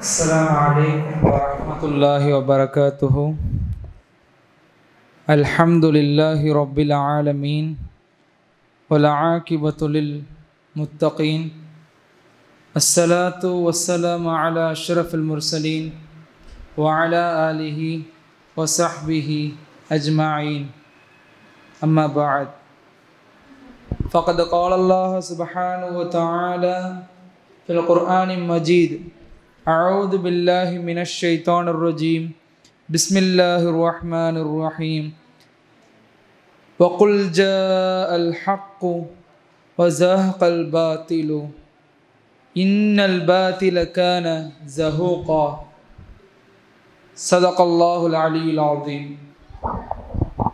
السلام عليكم ورحمة الله وبركاته. الحمد لله رب العالمين والعاقبة للمتقين. الصلاة والسلام على أشرف المرسلين وعلى آله وصحبه أجمعين. أما بعد، فقد قال الله سبحانه وتعالى في القرآن المجيد: أعوذ بالله من الشيطان الرجيم، بسم الله الرحمن الرحيم. وقل جاء الحق وزهق الباطل إن الباطل كان زهوقا. صدق الله العلي العظيم.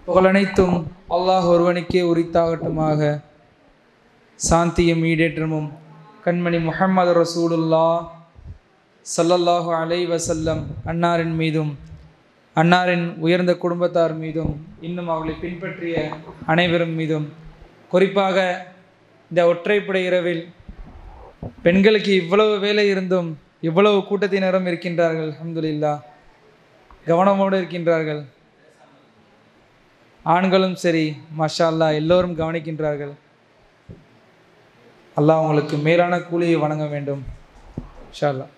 புகழனைத்தும் அல்லாஹ் ஒருவனுக்கே உரித்தாகட்டுமாக. சாந்தியும் ஈடேற்றமும் கண்மணி முஹம்மது ரசூலுல்லாஹ் ஸல்லல்லாஹு அலைஹி வஸல்லம் அன்னாரின் மீதும் அன்னாரின் உயர்ந்த குடும்பத்தார் மீதும் இன்னும் அவர்களை பின்பற்றிய அனைவரும் மீதும், குறிப்பாக இந்த ஒற்றைப்படை இரவில் பெண்களுக்கு இவ்வளவு வேலை இருந்தும் இவ்வளவு கூட்டத்தினரும் இருக்கின்றார்கள். அல்ஹம்துலில்லாஹ், கவனமோடு இருக்கின்றார்கள். ஆண்களும் சரி, மாஷா அல்லாஹ், எல்லோரும் கவனிக்கின்றார்கள். அல்லாஹ் உங்களுக்கு மேலான கூலியை வழங்க வேண்டும் இன்ஷா அல்லாஹ்.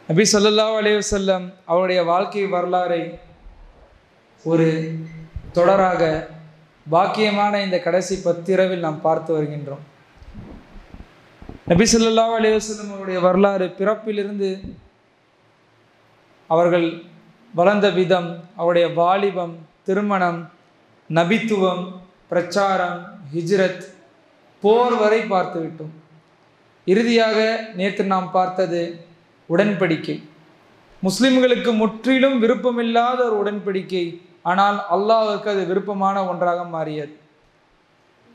நபி ஸல்லல்லாஹு அலைஹி வஸல்லம் அவருடைய வாழ்க்கை வரலாறை ஒரு தொடராக பாக்கியமான இந்த கடைசி 10 இரவில் நாம் பார்த்து வருகின்றோம். நபி ஸல்லல்லாஹு அலைஹி வஸல்லம் அவருடைய வரலாறு, பிறப்பிலிருந்து அவர்கள் வளர்ந்த விதம், அவருடைய வாலிபம், திருமணம், நபித்துவம், பிரச்சாரம், ஹிஜ்ரத், போர் வரை பார்த்து விட்டோம். இறுதியாக நேற்று நாம் பார்த்தது உடன்படிக்கை. முஸ்லிம்களுக்கு முற்றிலும் விருப்பமில்லாத ஒரு உடன்படிக்கை, ஆனால் அல்லாஹ்வுக்கு அது விருப்பமான ஒன்றாக மாறியது.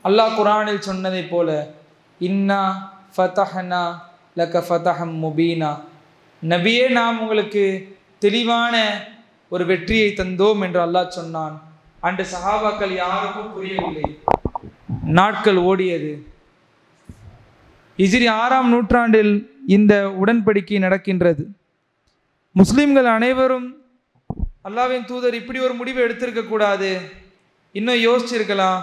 அல்லாஹ் குர்ஆனில் சொன்னதை போல, இன்னா ஃபதஹ்னா லக ஃபதஹம் முபீனா, நபியே நாம் உங்களுக்கு தெளிவான ஒரு வெற்றியை தந்தோம் என்று அல்லாஹ் சொன்னான். அன்று சஹாபாக்கள் யாருக்கும் புரியவில்லை. நாட்கள் ஓடியது. ஹிஜ்ரி 6ஆம் நூற்றாண்டில் இந்த உடன்படிக்கை நடக்கின்றது. முஸ்லிம்கள் அனைவரும் அல்லாஹ்வின் தூதர் இப்படி ஒரு முடிவை எடுத்திருக்க கூடாது, இன்னும் யோசிச்சிருக்கலாம்,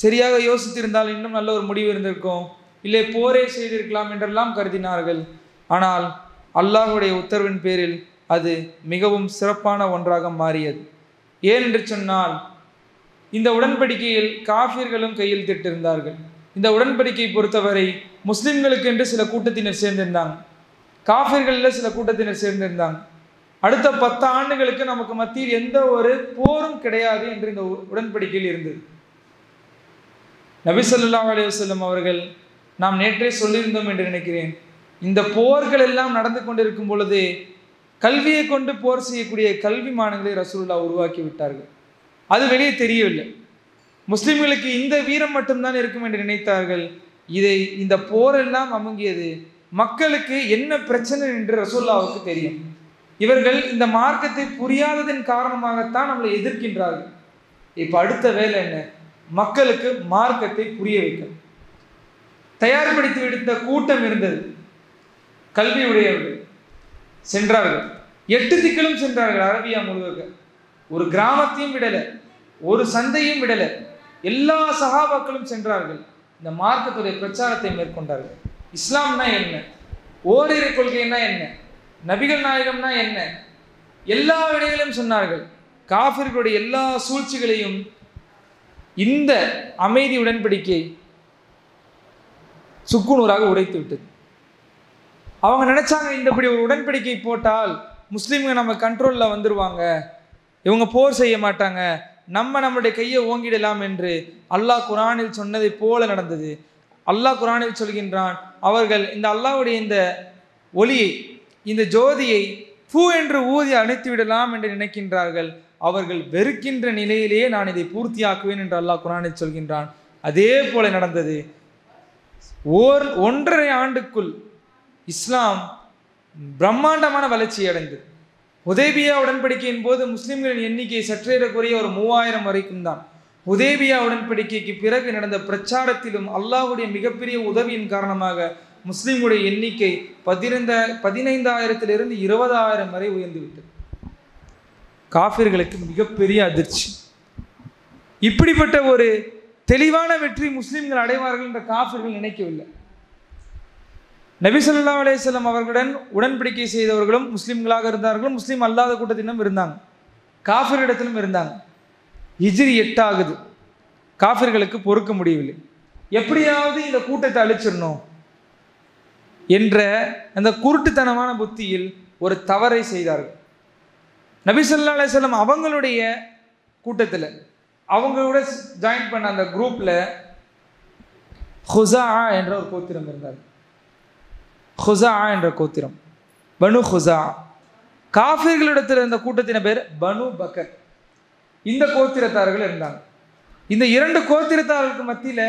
சரியாக யோசித்திருந்தால் இன்னும் நல்ல ஒரு முடிவு இருந்திருக்கும், இல்லை போரே செய்திருக்கலாம் என்றெல்லாம் கருதினார்கள். ஆனால் அல்லாஹ்வுடைய உத்தரவின் பேரில் அது மிகவும் சிறப்பான ஒன்றாக மாறியது. ஏன் என்று சொன்னால், இந்த உடன்படிக்கையில் காஃபிர்களும் கையில் திட்டிருந்தார்கள். இந்த உடன்படிக்கையை பொறுத்தவரை முஸ்லிம்களுக்கு என்று சில கூட்டத்தினர் சேர்ந்திருந்தாங்க, காஃபிர்களில் சில கூட்டத்தினர் சேர்ந்திருந்தாங்க. அடுத்த 10 ஆண்டுகளுக்கு நமக்கு மத்தியில் எந்த ஒரு போரும் கிடையாது என்று இந்த உடன்படிக்கையில் இருந்தது. நபி ஸல்லல்லாஹு அலைஹி வஸல்லம் அவர்கள், நாம் நேற்றே சொல்லியிருந்தோம் என்று நினைக்கிறேன், இந்த போர்கள் எல்லாம் நடந்து கொண்டிருக்கும் பொழுது கல்வியை கொண்டு போர் செய்யக்கூடிய கல்விமான்களை ரசூலுல்லாஹ் உருவாக்கி விட்டார்கள். அது வெளியே தெரியவில்லை. முஸ்லிம்களுக்கு இந்த வீரம் மட்டும்தான் இருக்கும் என்று நினைத்தார்கள். இந்த போரெல்லாம் அமுங்கியது மக்களுக்கு என்ன பிரச்சனை என்று ரசூலுல்லாஹ்வுக்கு தெரியும். இவர்கள் இந்த மார்க்கத்தை புரியாததன் காரணமாகத்தான் நம்மளை எதிர்க்கின்றார்கள். இப்போ அடுத்த வேலை என்ன? மக்களுக்கு மார்க்கத்தை புரிய வைக்க தயார்படுத்தி விடுத்த கூட்டம் இருந்தது. கல்வி உடையவர்கள் சென்றார்கள். 8 திக்கிலும் சென்றார்கள். அரபியா முழுவதும் ஒரு கிராமத்தையும் விடலை, ஒரு சந்தையும் விடலை, எல்லா சஹாபாக்களும் சென்றார்கள். இந்த மார்க்கத்துடைய பிரச்சாரத்தை மேற்கொண்டார்கள். இஸ்லாம்னா என்ன, ஓரிரை கொள்கைன்னா என்ன, நபிகள் நாயகம்னா என்ன, எல்லா விடைகளும் சொன்னார்கள். காஃபிர்களுடைய எல்லா சூழ்ச்சிகளையும் இந்த அமைதி உடன்படிக்கை சுக்குநூறாக உடைத்து விட்டது. அவங்க நினைச்சாங்க, இப்படி ஒரு உடன்படிக்கை போட்டால் முஸ்லீம்கள் நம்ம கண்ட்ரோலில் வந்துடுவாங்க, இவங்க போர் செய்ய மாட்டாங்க, நம்மளுடைய கையை ஓங்கிடலாம் என்று. அல்லாஹ் குர்ஆனில் சொன்னதை போல நடந்தது. அல்லாஹ் குர்ஆனில் சொல்கின்றான், அவர்கள் இந்த அல்லாஹ்வுடைய இந்த ஒளியை, இந்த ஜோதியை பூ என்று ஊதி அணைத்து விடலாம் என்று நினைக்கின்றார்கள். அவர்கள் வெறுக்கின்ற நிலையிலேயே நான் இதை பூர்த்தியாக்குவேன் என்று அல்லாஹ் குர்ஆனில் சொல்கின்றான். அதே போல நடந்தது. 1.5 ஆண்டுக்குள் இஸ்லாம் பிரம்மாண்டமான வளர்ச்சி அடைந்தது. ஹுதைபியா உடன்படிக்கையின் போது முஸ்லிம்களின் எண்ணிக்கை சற்றேறக்குறைய ஒரு 3000 வரைக்கும் தான். ஹுதைபியா உடன்படிக்கைக்கு பிறகு நடந்த பிரச்சாரத்திலும் அல்லாஹ்வுடைய மிகப்பெரிய உதவியின் காரணமாக முஸ்லிம்களுடைய எண்ணிக்கை 15,000 20,000 வரை உயர்ந்து விட்டது. காஃபிர்களுக்கு மிகப்பெரிய அதிர்ச்சி. இப்படிப்பட்ட ஒரு தெளிவான வெற்றி முஸ்லிம்கள் அடைவார்கள் என்ற காஃபிர்கள் நினைக்கவில்லை. நபி ஸல்லல்லாஹு அலைஹி வஸல்லம் அவர்களுடன் உடன்படிக்கை செய்தவர்களும் முஸ்லிம்களாக இருந்தார்கள், முஸ்லீம் அல்லாத கூட்டத்திலும் இருந்தாங்க, காஃபிரிடத்திலும் இருந்தாங்க. ஹிஜ்ரி 8 ஆகுது. காஃபிர்களுக்கு பொறுக்க முடியவில்லை. எப்படியாவது இந்த கூட்டத்தை அழிச்சிடணும் என்ற அந்த குருட்டுத்தனமான புத்தியில் ஒரு தவறை செய்தார்கள். நபி ஸல்லல்லாஹு அலைஹி வஸல்லம் அவங்களுடைய கூட்டத்தில் அவங்களோட ஜாயின் பண்ண அந்த குரூப்பில் ஹுஸா என்ற ஒரு கோத்திரம் இருந்தார். ஹுஸா என்ற கோத்திரம், பனு ஹுஸா. காஃபிர்களிடத்தில் இருந்த கூட்டத்தின பேர் பனு பக்கர். இந்த கோத்திரத்தார்கள் இருந்தாங்க. இந்த 2 கோத்திரத்தார்களுக்கு மத்தியில்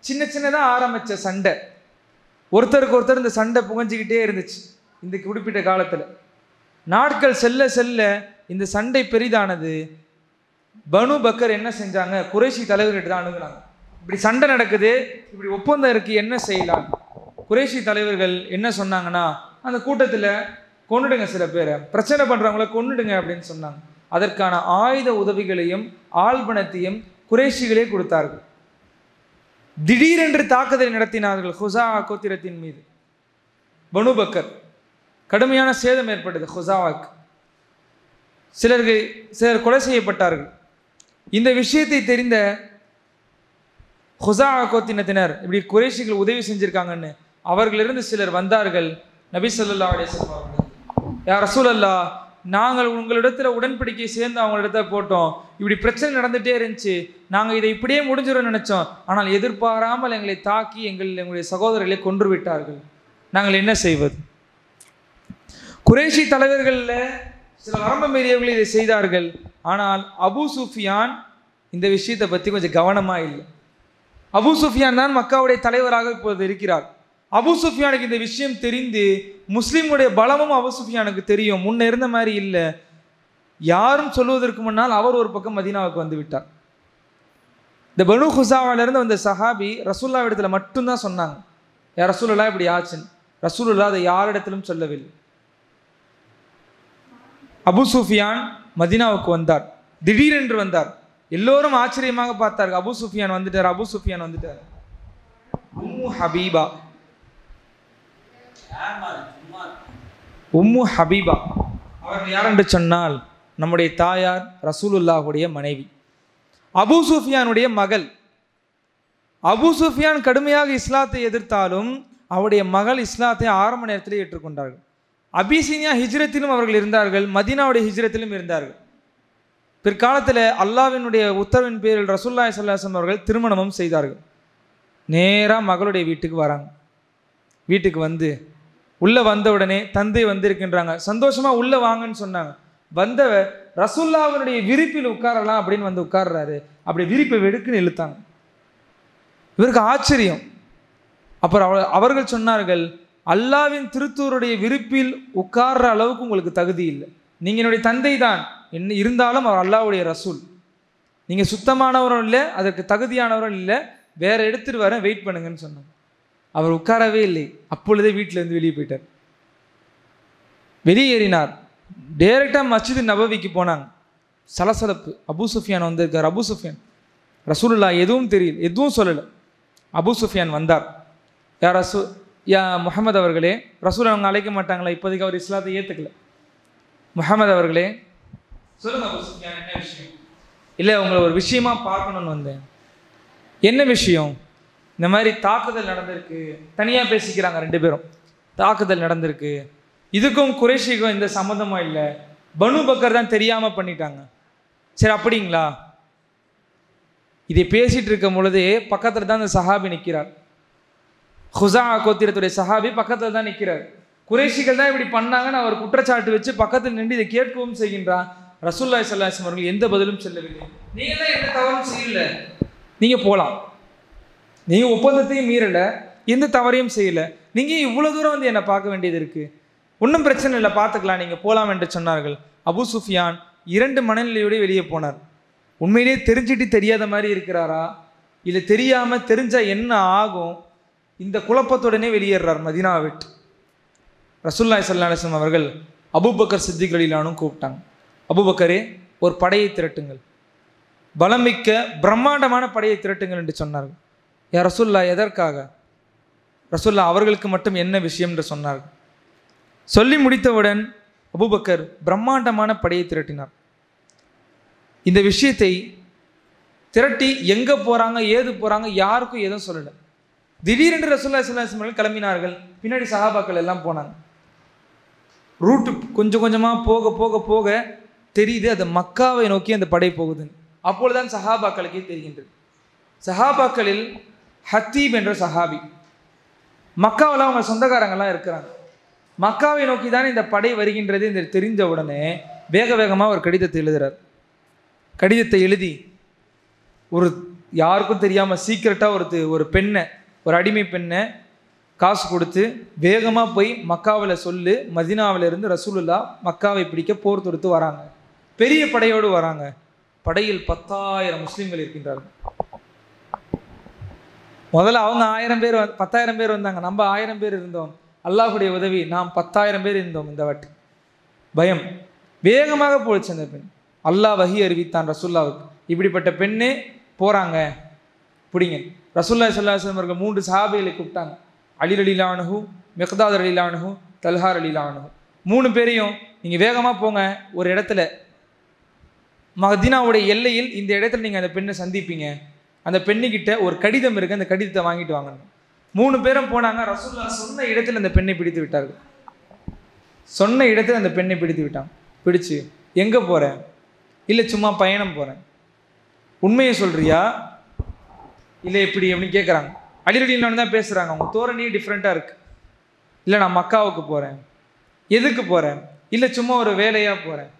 சின்ன சின்னதாக ஆரம்பித்த சண்டை, ஒருத்தருக்கு ஒருத்தர் இந்த சண்டை புகஞ்சிக்கிட்டே இருந்துச்சு. இந்த குறிப்பிட்ட காலத்தில் நாட்கள் செல்ல செல்ல இந்த சண்டை பெரிதானது. பனு பக்கர் என்ன செஞ்சாங்க, குறைஷி தலைவர்கிட்ட தான் அணுகுனாங்க. இப்படி சண்டை நடக்குது, இப்படி ஒப்பந்தம் இருக்குது, என்ன செய்யலாம்? குறைஷி தலைவர்கள் என்ன சொன்னாங்கன்னா, அந்த கூட்டத்தில் கொன்னுடுங்க, சில பேரை பிரச்சனை பண்ணுறவங்கள கொன்னுடுங்க அப்படின்னு சொன்னாங்க. அதற்கான ஆயுத உதவிகளையும் ஆள்பனத்தையும் குறைஷிகளே கொடுத்தார்கள். திடீரென்று தாக்குதலை நடத்தினார்கள் ஹுஸா கோத்திரத்தின் மீது. பனு பக்கர் கடுமையான சேதம் ஏற்பட்டது ஹுஸாவுக்கு. சிலர் கொலை செய்யப்பட்டார்கள். இந்த விஷயத்தை தெரிந்த ஹுஸா கோத்தினத்தினர் இப்படி குறைஷிகள் உதவி செஞ்சிருக்காங்கன்னு அவர்களிருந்து சிலர் வந்தார்கள். நபி ஸல்லல்லாஹு அலைஹி வஸல்லம் அவர்கள், யா ரசூலல்லாஹ், நாங்கள் உங்களிடத்தில் உடன்படிக்கை சேர்ந்து அவங்களிடத்தில் போட்டோம், இப்படி பிரச்சனை நடந்துகிட்டே இருந்துச்சு, நாங்கள் இதை இப்படியே முடிஞ்சிடும் நினச்சோம், ஆனால் எதிர்பாராமல் எங்களை தாக்கி எங்களுடைய சகோதரர்களை கொன்று விட்டார்கள், நாங்கள் என்ன செய்வது? குறைஷி தலைவர்களில் சில வரம்பு மீறியவர்கள் இதை செய்தார்கள். ஆனால் அபூ சுஃபியான் இந்த விஷயத்தை பற்றி கொஞ்சம் கவனமாக இல்லை. அபூ சுஃபியான் தான் மக்காவுடைய தலைவராக இப்போது இருக்கிறார். அபூ சுஃபியானுக்கு இந்த விஷயம் தெரிந்து, முஸ்லீமுடைய பலமும் அபூ சுஃபியானுக்கு தெரியும், முன்ன இருந்த மாதிரி இல்லை. யாரும் சொல்வதற்கு முன்னால் அவர் ஒரு பக்கம் மதீனாவுக்கு வந்து விட்டார். இந்த பனு ஹுஸாவிலிருந்து வந்த சஹாபி ரசூலுல்லாஹ் இடத்துல மட்டும்தான் சொன்னாங்க, யா ரசூலுல்லாஹ் இப்படி ஆச்சுன்னு. ரசூலுல்லாஹ் அதை யாரிடத்திலும் சொல்லவில்லை. அபூ சுஃபியான் மதீனாவுக்கு வந்தார், திடீரென்று வந்தார். எல்லோரும் ஆச்சரியமாக பார்த்தார்கள். அபூ சுஃபியான் வந்துட்டார், அபூ சுஃபியான் வந்துட்டார். உம்மு ஹபீபா, உம்மு ஹபீபா அவர்கள் யார் என்று சொன்னால் நம்முடைய தாயார் ரசூலுல்லாஹுடைய மனைவி, அபூ சுஃபியானுடைய மகள். அபூ சுஃபியான் கடுமையாக இஸ்லாத்தை எதிர்த்தாலும் அவருடைய மகள் இஸ்லாத்தை ஆரம்ப நேரத்தில் ஏற்றுக்கொண்டார்கள். அபிசீனியா ஹிஜ்ரத்திலும் அவர்கள் இருந்தார்கள், மதீனாவுடைய ஹிஜ்ரத்திலும் இருந்தார்கள். பிற்காலத்தில் அல்லாஹ்வினுடைய உத்தரவின் பேரில் ரசூலுல்லாஹி ஸல்லல்லாஹு அலைஹி வஸல்லம் அவர்கள் திருமணமும் செய்தார்கள். நேராக மகளுடைய வீட்டுக்கு வராங்க. வீட்டுக்கு வந்து உள்ளே வந்த உடனே தந்தை வந்திருக்கின்றாங்க, சந்தோஷமாக உள்ளே வாங்கன்னு சொன்னாங்க. வந்தவர் ரசூலுல்லாஹ்வினுடைய விரிப்பில் உட்காரலாம் அப்படின்னு வந்து உட்கார்றாரு. அப்படி விரிப்பை வெடுக்குன்னு இழுத்தாங்க. இவருக்கு ஆச்சரியம். அப்புறம் அவர்கள் சொன்னார்கள், அல்லாஹ்வின் திருத்தூருடைய விரிப்பில் உட்கார்ற அளவுக்கு உங்களுக்கு தகுதி இல்லை, நீங்கள் என்னுடைய தந்தை தான், என்ன இருந்தாலும் அவர் அல்லாஹ்வுடைய ரசூல், நீங்கள் சுத்தமானவரும் இல்லை, அதற்கு தகுதியானவரும் இல்லை, வேற எடுத்துட்டு வரேன், வெயிட் பண்ணுங்கன்னு சொன்னாங்க. அவர் உட்காரவே இல்லை. அப்பொழுதே வீட்டிலேருந்து வெளியே போயிட்டார். வெளியேறினார். டைரெக்டாக மஸ்ஜித் நபவிக்கு போனாங்க. சலசலப்பு. அபூ சுஃபியான் வந்திருக்கார். அபூ சுஃபியான் ரசூலுல்லாஹ் எதுவும் தெரியல, எதுவும் சொல்லலை. அபூ சுஃபியான் வந்தார். யா முஹம்மது அவர்களே, ரசூல் அவங்க அழைக்க மாட்டாங்களா, இப்போதைக்கு அவர் இஸ்லாத்தை ஏற்றுக்கல. முஹம்மது அவர்களே சொல்லுங்க அபூ சுஃபியான், என்ன விஷயம்? இல்லை, உங்களை ஒரு விஷயமா பார்க்கணுன்னு வந்தேன். என்ன விஷயம்? இந்த மாதிரி தாக்குதல் நடந்திருக்கு. தனியாக பேசிக்கிறாங்க 2 பேரும். தாக்குதல் நடந்திருக்கு, இதுக்கும் குறைஷிக்கும் இந்த சம்மந்தமும் இல்லை, பனு பக்கர் தான் தெரியாமல் பண்ணிட்டாங்க. சரி, அப்படிங்களா? இதை பேசிகிட்டு இருக்கும் பொழுதே பக்கத்தில் தான் அந்த சஹாபி நிற்கிறார். ஹுஸா கோத்திரத்துடைய சஹாபி பக்கத்தில் தான் நிற்கிறார். குறைஷிகள் தான் இப்படி பண்ணாங்கன்னு அவர் குற்றச்சாட்டு வச்சு பக்கத்தில் நின்று இதை கேட்கவும் செய்கின்றார். ரசூலுல்லாஹி ஸல்லல்லாஹு அலைஹி வஸல்லம் அவர்கள் எந்த பதிலும் சொல்லவில்லை. நீங்கள் தான் எந்த தவறும் செய்யலை, நீங்கள் போகலாம், நீங்கள் ஒப்பந்தத்தையும் மீறலை, எந்த தவறையும் செய்யலை, நீங்கள் இவ்வளோ தூரம் வந்து என்னை பார்க்க வேண்டியது இருக்குது, ஒன்றும் பிரச்சனை இல்லை, பார்த்துக்கலாம், நீங்கள் போகலாம் என்று சொன்னார்கள். அபூ சுஃபியான் 2 மனநிலையோடு வெளியே போனார். உண்மையிலேயே தெரிஞ்சிட்டு தெரியாத மாதிரி இருக்கிறாரா, இல்லை தெரியாமல் தெரிஞ்சால் என்ன ஆகும், இந்த குழப்பத்துடனே வெளியேறார் மதீனாவை விட்டு. ரசூலுல்லாஹி ஸல்லல்லாஹு அலைஹி வஸல்லம் அவர்கள் அபூபக்கர் சித்திக் ரலியல்லாஹு கூப்பிட்டாங்க. அபூபக்கரே, ஒரு படையை திரட்டுங்கள், பலமிக்க பிரம்மாண்டமான படையை திரட்டுங்கள் என்று சொன்னார்கள். யா ரசூலுல்லாஹ், எதற்காக? ரசூலுல்லாஹ் அவர்களுக்கு மட்டும் என்ன விஷயம் என்று சொன்னார்கள். சொல்லி முடித்தவுடன் அபூபக்கர் பிரம்மாண்டமான படையை திரட்டினார். இந்த விஷயத்தை திரட்டி எங்கே போகிறாங்க, ஏது போகிறாங்க, யாருக்கும் எதுவும் சொல்லலை. திடீரென்று ரசூலுல்லாஹி ஸல்லல்லாஹு அலைஹி வஸல்லம் கிளம்பினார்கள். பின்னாடி சஹாபாக்கள் எல்லாம் போனாங்க. ரூட்டு கொஞ்சம் கொஞ்சமாக போக போக போக தெரியுது அது மக்காவை நோக்கி அந்த படை போகுதுன்னு. அப்பொழுதுதான் சஹாபாக்களுக்கே தெரிகின்றது. சஹாபாக்களில் ஹத்தீப் என்ற சஹாபி, மக்காவில் அவங்க சொந்தக்காரங்கள்லாம் இருக்கிறாங்க. மக்காவை நோக்கி தான் இந்த படை வருகின்றது என்று தெரிஞ்ச உடனே வேக வேகமாக ஒரு கடிதத்தை எழுதுகிறார். கடிதத்தை எழுதி ஒரு யாருக்கும் தெரியாமல் சீக்கிரட்டாக ஒரு பெண்ணை, ஒரு அடிமை பெண்ணை காசு கொடுத்து வேகமாக போய் மக்காவில் சொல்லு, மதீனாவிலிருந்து ரசூலுல்லாஹ் மக்காவை பிடிக்க போர் தொடுத்து வராங்க. பெரிய படையோடு வராங்க. படையில் 10,000 முஸ்லீம்கள் இருக்கின்றார்கள். முதல்ல அவங்க 1000 பேர் 10,000 பேர் வந்தாங்க. நம்ம 1000 பேர் இருந்தோம். அல்லாஹுடைய உதவி, நாம் 10,000 பேர் இருந்தோம். இந்த வாட்டி பயம் வேகமாக போச்சு. அந்த பெண் அல்லாஹ் வஹி அறிவித்தான் ரசூலுல்லாஹ்வுக்கு, இப்படிப்பட்ட பெண்ணே போகிறாங்க, பிடிங்க. ரசூலுல்லாஹி ஸல்லல்லாஹு அலைஹி வஸல்லம் அவர்கள் 3 சஹாபிகளை கூப்பிட்டாங்க. அலி ரலியல்லாஹு அன்ஹு, மிக்தாத் ரலியல்லாஹு அன்ஹு, தல்ஹா ரலியல்லாஹு அன்ஹு. 3 பேரையும் நீங்கள் வேகமாக போங்க, ஒரு இடத்துல மதீனாவுடைய எல்லையில் இந்த இடத்துல நீங்கள் அந்த பெண்ணை சந்திப்பீங்க. அந்த பெண்ணுக்கிட்ட ஒரு கடிதம் இருக்குது, அந்த கடிதத்தை வாங்கிட்டு வாங்க. 3 பேரும் போனாங்க. ரசூலுல்லாஹ் சொன்ன இடத்துல அந்த பெண்ணை பிடித்து விட்டார்கள். சொன்ன இடத்துல அந்த பெண்ணை பிடித்து விட்டாங்க. பிடிச்சு, எங்கே போகிறேன்? இல்லை சும்மா பயணம் போகிறேன். உண்மையை சொல்கிறியா இல்லை எப்படி அப்படின்னு கேட்குறாங்க. அலிரடின்னு தான் பேசுகிறாங்க. அவங்க தோரணையே டிஃப்ரெண்ட்டாக இருக்குது. இல்லை நான் மக்காவுக்கு போகிறேன். எதுக்கு போகிறேன்? இல்லை சும்மா ஒரு வேலையாக போகிறேன்.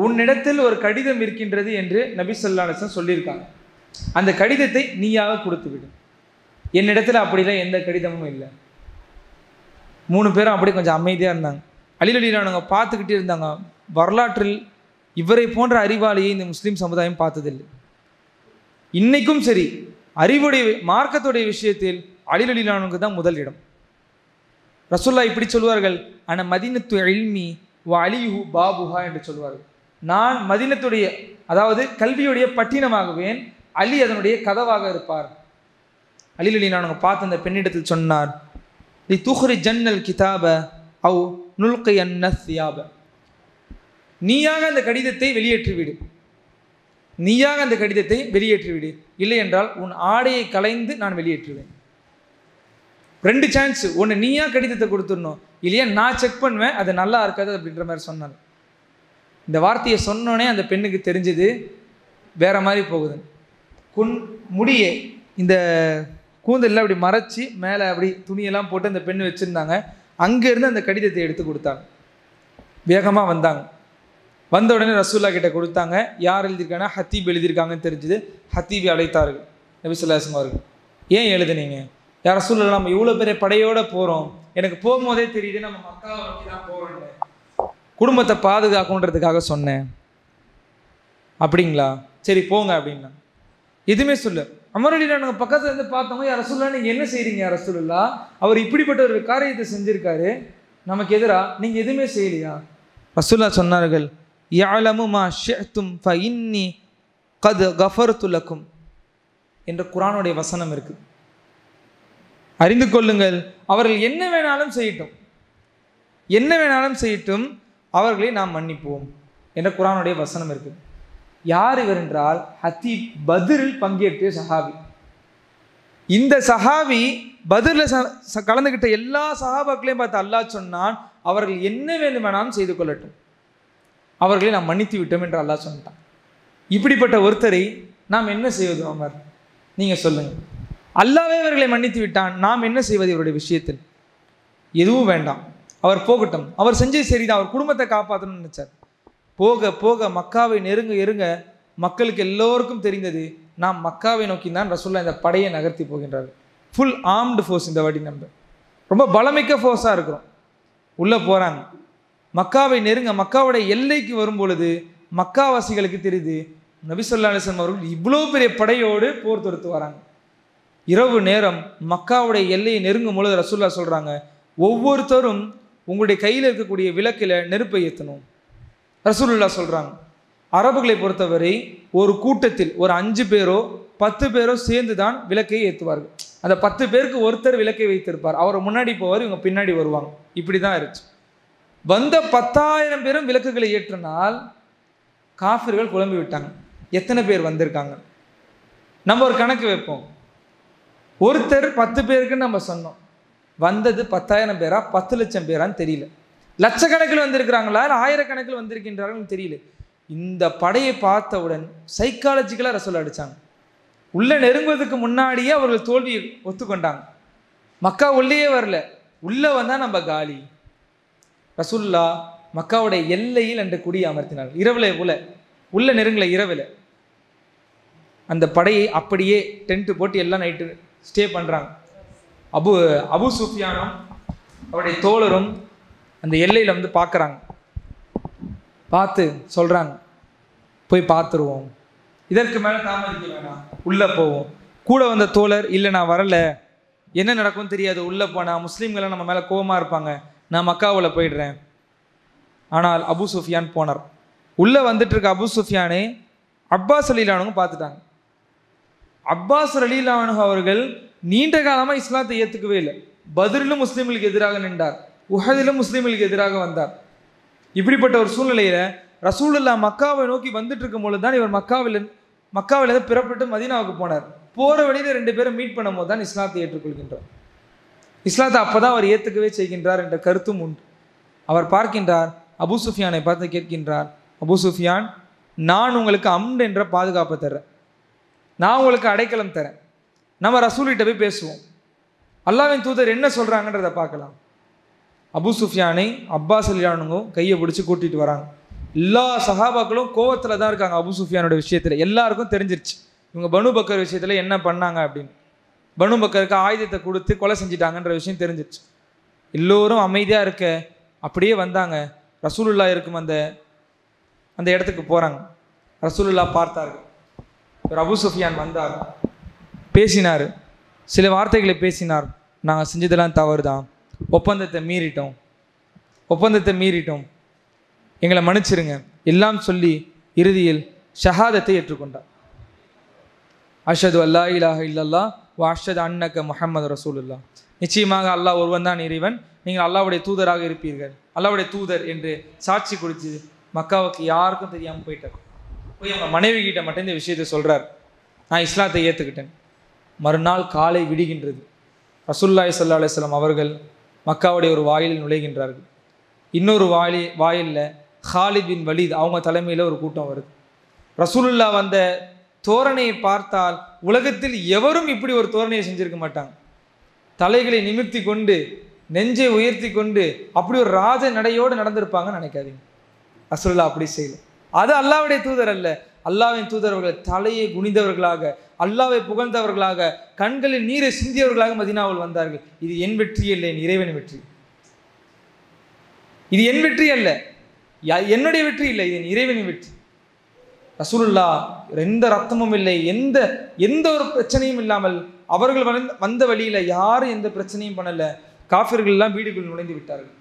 உன்னிடத்தில் ஒரு கடிதம் இருக்கின்றது என்று நபி ஸல்லல்லாஹு அலைஹி வஸல்லம் சொல்லியிருக்காங்க. அந்த கடிதத்தை நீயாக கொடுத்து விடு. என்னிடத்தில் அப்படிலாம் எந்த கடிதமும் இல்லை. 3 பேரும் அப்படி கொஞ்சம் அமைதியாக இருந்தாங்க. அலிரடின்னு பார்த்துக்கிட்டே இருந்தாங்க. வரலாற்றில் இவரை போன்ற அறிவாளியை இந்த முஸ்லீம் சமுதாயம் பார்த்ததில்லை. இன்னைக்கும் சரி, அறிவுடைய மார்க்கத்துடைய விஷயத்தில் அலி ரலியல்லாஹு அன்ஹு தான் முதல் இடம். ரசூலுல்லாஹ் இப்படி சொல்வார்கள், அன மதீனத்து இல்மி வ அலிஹு பாபுஹா என்று சொல்வார்கள். நான் மதீனத்துடைய, அதாவது கல்வியுடைய பட்டினமாகுவேன், அலி அதனுடைய கதவாக இருப்பார். அலி ரலியல்லாஹு அன்ஹு பார்த்து அந்த பெண்ணிடத்தில் சொன்னார், லி துஹ்ரி ஜன்னல் கிதாப அவ் நுல்கி அன்னஸ்யாப, நீயாக அந்த கடிதத்தை வெளியேற்றிவிடு, நீயாக அந்த கடிதத்தை வெளியேற்றிவிடு, இல்லை என்றால் உன் ஆடையை களைந்து நான் வெளியேற்றுவேன். 2 சான்ஸ். ஒன்று நீயா கடிதத்தை கொடுத்துடணும், இல்லையா நான் செக் பண்ணுவேன், அது நல்லா இருக்காது அப்படின்ற மாதிரி சொன்னாங்க. இந்த வார்த்தையை சொன்னோன்னே அந்த பெண்ணுக்கு தெரிஞ்சது வேற மாதிரி போகுது. முடியே இந்த கூந்தலில் அப்படி மறைச்சி மேலே அப்படி துணியெல்லாம் போட்டு அந்த பெண்ணு வச்சுருந்தாங்க. அங்கேருந்து அந்த கடிதத்தை எடுத்து கொடுத்தாங்க. வேகமாக வந்தாங்க. வந்த உடனே ரசூலுல்லாஹ் கிட்ட கொடுத்தாங்க. யார் எழுதியிருக்காங்கன்னா ஹத்தீப் எழுதியிருக்காங்கன்னு தெரிஞ்சுது. ஹத்தீபை அழைத்தார்கள் நபி ஸல்லல்லாஹு அலைஹி வஸல்லம் அவர்கள். ஏன் எழுதுனீங்க? யார் ரசூலுல்லாஹ், நம்ம இவ்வளோ பெரிய படையோடு போகிறோம், எனக்கு போகும்போதே தெரியுது நம்ம மக்காவை நோக்கி தான் போகிறோம், குடும்பத்தை பாதுகாக்கணுன்றதுக்காக சொன்னேன். அப்படிங்களா, சரி போங்க அப்படின்னா. எதுவுமே சொல்ல. உமர் ரலியல்லாஹு அன்ஹு பக்கத்தில் இருந்து பார்த்தவங்க, யார் ரசூலுல்லாஹ் நீங்கள் என்ன செய்கிறீங்க? யார் ரசூலுல்லாஹ், அவர் இப்படிப்பட்ட ஒரு காரியத்தை செஞ்சுருக்காரு, நமக்கு எதிராக நீங்கள் எதுவுமே செய்யலையா? ரசூலுல்லாஹ் சொன்னார்கள், யஅலமு மா ஷிஅ்தும் ஃபஇன்னி கத் கஃபர்து லக்கும் என்ற குர்ஆனுடைய வசனம் இருக்குது. அறிந்து கொள்ளுங்கள், அவர்கள் என்ன வேணாலும் செய்யட்டும், என்ன வேணாலும் செய்யட்டும், அவர்களை நாம் மன்னிப்போம் என்ற குர்ஆனுடைய வசனம் இருக்குது. யார் இவர் என்றால் ஹத்தீப், பத்ரில் பங்கேற்ற சஹாபி. இந்த சஹாபி பத்ரில் கலந்துக்கிட்ட எல்லா சஹாபாக்களையும் பார்த்து அல்லாஹ் சொன்னான், அவர்கள் என்ன வேண்டுமானாலும் செய்து கொள்ளட்டும், அவர்களை நாம் மன்னித்து விட்டோம் என்று அல்லாஹ் சொன்னான். இப்படிப்பட்ட ஒருத்தரை நாம் என்ன செய்வது உமர்? நீங்கள் சொல்லுங்கள். அல்லாஹ்வே அவர்களை மன்னித்து விட்டான், நாம் என்ன செய்வது இவருடைய விஷயத்தில்? எதுவும் வேண்டாம், அவர் போகட்டும், அவர் செஞ்சது சரிதான், அவர் குடும்பத்தை காப்பாற்றணும்னு நினைச்சார். போக போக மக்காவை நெருங்க மக்களுக்கு எல்லோருக்கும் தெரிந்தது, நாம் மக்காவை நோக்கி தான் ரசூலுல்லாஹ் இந்த படையை நகர்த்தி போகின்றார்கள். Full armed force. இந்த வாட்டி நம்ம ரொம்ப பலமிக்க ஃபோர்ஸாக இருக்கிறோம். உள்ளே போகிறாங்க, மக்காவை நெருங்க, மக்காவுடைய எல்லைக்கு வரும் பொழுது மக்காவாசிகளுக்கு தெரியுது நபி ஸல்லல்லாஹு அலைஹி வஸல்லம் அவர்கள் இவ்வளோ பெரிய படையோடு போர் தொடுத்து வராங்க. இரவு நேரம் மக்காவுடைய எல்லையை நெருங்கும் பொழுது ரசூலுல்லாஹ் சொல்கிறாங்க, ஒவ்வொருத்தரும் உங்களுடைய கையில் இருக்கக்கூடிய விளக்கில் நெருப்பை ஏற்றணும். ரசூலுல்லாஹ் சொல்கிறாங்க, அரபுகளை பொறுத்தவரை ஒரு கூட்டத்தில் ஒரு 5 பேரோ 10 பேரோ சேர்ந்து தான் விளக்கை ஏற்றுவார்கள். அந்த 10 பேருக்கு ஒருத்தர் விளக்கை வைத்திருப்பார். அவர் முன்னாடி போவார், இவங்க பின்னாடி வருவாங்க. இப்படி தான் இருந்துச்சு. வந்த 10,000 பேரும் விளக்குகளை ஏற்றினால் காஃபிர்கள் குழம்பி விட்டாங்க. எத்தனை பேர் வந்திருக்காங்க? நம்ம ஒரு கணக்கு வைப்போம். ஒருத்தர் 10 பேருக்குன்னு நம்ம சொன்னோம். வந்தது 10,000 பேரா 10 லட்சம் பேரான்னு தெரியல. லட்சக்கணக்கில் வந்திருக்கிறாங்களா இல்லை ஆயிரக்கணக்கில் வந்திருக்கின்றார்கள் தெரியல. இந்த படையை பார்த்தவுடன் சைக்காலஜிக்கலாக ரசூல் அடித்தாங்க. உள்ளே நெருங்குவதற்கு முன்னாடியே அவர்கள் தோல்வியை ஒத்துக்கொண்டாங்க. மக்கா உள்ளேயே வரல, உள்ளே வந்தால் நம்ம காலி. ரசூலுல்லாஹ் மக்காவுடைய எல்லையில் அன்று குடி அமர்த்தினார்கள். இரவில் உள்ள நெருங்கல. இரவில் அந்த படையை அப்படியே டென்ட்டு போட்டு எல்லாம் நைட்டு ஸ்டே பண்ணுறாங்க. அபு சுஃபியானும் அவருடைய தோழரும் அந்த எல்லையில் வந்து பார்க்குறாங்க. பார்த்து சொல்கிறாங்க, போய் பார்த்துருவோம், இதற்கு மேலே தாமதிக்க வேணாம், உள்ளே போவோம். கூட வந்த தோழர், இல்லை நான் வரலை, என்ன நடக்கும்னு தெரியாது, உள்ளே போனால் முஸ்லீம்களாம் நம்ம மேலே கோபமாக இருப்பாங்க, நான் மக்காவில் போயிடுறேன். ஆனால் அபு சுஃபியான் போனார். உள்ளே வந்துட்டு இருக்க அபு சுஃபியானே அப்பாஸ் ரலியல்லாஹு பார்த்துட்டாங்க. அப்பாஸ் ரலியல்லாஹு அவர்கள் நீண்ட காலமாக இஸ்லாத்தை ஏற்றுக்கவே இல்லை. பத்ரிலும் முஸ்லீம்களுக்கு எதிராக நின்றார், உஹதிலும் முஸ்லீம்களுக்கு எதிராக வந்தார். இப்படிப்பட்ட ஒரு சூழ்நிலையில் ரசூலுல்லாஹ் மக்காவை நோக்கி வந்துட்டு இருக்கும் பொழுது தான் இவர் மக்காவிலிருந்து பிறப்பட்டு மதீனாவுக்கு போனார். போகிற வழியில் 2 பேரும் மீட் பண்ணும் போது தான் இஸ்லாத்தை ஏற்றுக்கொள்கின்றார். இஸ்லாத்தை அப்போ தான் அவர் ஏற்றுக்கவே செய்கின்றார் என்ற கருத்தும் உண்டு. அவர் பார்க்கின்றார், அபு சுஃபியானை பார்த்து கேட்கின்றார், அபு சுஃபியான், நான் உங்களுக்கு அம்ன் என்ற பாதுகாப்பை தர்றேன், நான் உங்களுக்கு அடைக்கலம் தரேன், நம்ம ரசூல்கிட்ட போய் பேசுவோம், அல்லாஹ்வின் தூதர் என்ன சொல்கிறாங்கன்றதை பார்க்கலாம். அபு சுஃபியானை அப்பாஸ் ரலியல்லாஹு கையை பிடிச்சி கூட்டிகிட்டு வராங்க. எல்லா சஹாபாக்களும் கோவத்தில் தான் இருக்காங்க. அபு சுஃபியானோட விஷயத்தில் எல்லாருக்கும் தெரிஞ்சிருச்சு இவங்க பனு பக்கர் விஷயத்தில் என்ன பண்ணாங்க அப்படின்னு. பனு பக்கருக்கு ஆயுதத்தை கொடுத்து கொலை செஞ்சிட்டாங்கன்ற விஷயம் தெரிஞ்சிருச்சு. எல்லோரும் அமைதியாக இருக்க அப்படியே வந்தாங்க. ரசூலுல்லாஹ் இருக்கும் அந்த இடத்துக்கு போகிறாங்க. ரசூலுல்லாஹ் பார்த்தார்கள். ஒரு அபு சுஃபியான் வந்தார், பேசினார், சில வார்த்தைகளை பேசினார். நாங்கள் செஞ்சதெல்லாம் தவறு தான், ஒப்பந்தத்தை மீறிட்டோம், எங்களை மன்னிச்சிருங்க எல்லாம் சொல்லி இறுதியில் ஷஹாதத்தை ஏற்றுக்கொண்டார். அஷ்ஹது அல்லா இலாஹ இல்லல்லாஹ் வ அஷ்ஹது அன்னக முஹம்மது ரசூலுல்லாஹ், நிச்சயமாக அல்லாஹ் ஒருவன் தான் இறைவன், நீங்கள் அல்லாஹ்வுடைய தூதராக இருப்பீர்கள், அல்லாஹ்வுடைய தூதர் என்று சாட்சி கொடுத்து மக்காவுக்கு யாருக்கும் தெரியாமல் போயிட்டார். போய் அவங்க மனைவி கிட்ட மட்டும் இந்த விஷயத்தை சொல்கிறார், நான் இஸ்லாத்தை ஏற்றுக்கிட்டேன். மறுநாள் காலை விடுகின்றது. ரசூலுல்லாஹி ஸல்லல்லாஹு அலைஹி வஸல்லம் அவர்கள் மக்காவுடைய ஒரு வாயிலில் நுழைகின்றார்கள். இன்னொரு வாயிலில் ஹாலித் பின் வலீத் அவங்க தலைமையில் ஒரு கூட்டம் வருது. ரசூலுல்லாஹ் வந்த தோரணையை பார்த்தால் உலகத்தில் எவரும் இப்படி ஒரு தோரணையை செஞ்சிருக்க மாட்டாங்க. தலைகளை நிமிர்த்தி கொண்டு நெஞ்சை உயர்த்தி கொண்டு அப்படி ஒரு ராஜ நடையோடு நடந்திருப்பாங்கன்னு நினைக்காதீங்க. ரசூலுல்லாஹ் அப்படி செய்யல. அது அல்லாஹ்வுடைய தூதர் அல்ல. அல்லாஹ்வின் தூதர்கள் தலையை குனிந்தவர்களாக, அல்லாஹ்வை புகழ்ந்தவர்களாக, கண்களில் நீரை சிந்தியவர்களாக மதீனாவில் வந்தார்கள். இது என் வெற்றி இல்லை, என் இறைவனின் வெற்றி. இது என் வெற்றி அல்ல, என்னுடைய வெற்றி இல்லை, இது என் இறைவனின் வெற்றி. ரசூலுல்லாஹ் எந்த ரத்தமும் இல்லை, எந்த ஒரு பிரச்சனையும் இல்லாமல் அவர்கள் வந்த வழியில் யாரும் எந்த பிரச்சனையும் பண்ணலை. காஃபிர்கள் எல்லாம் வீடுக்குள் நுழைந்து விட்டார்கள்,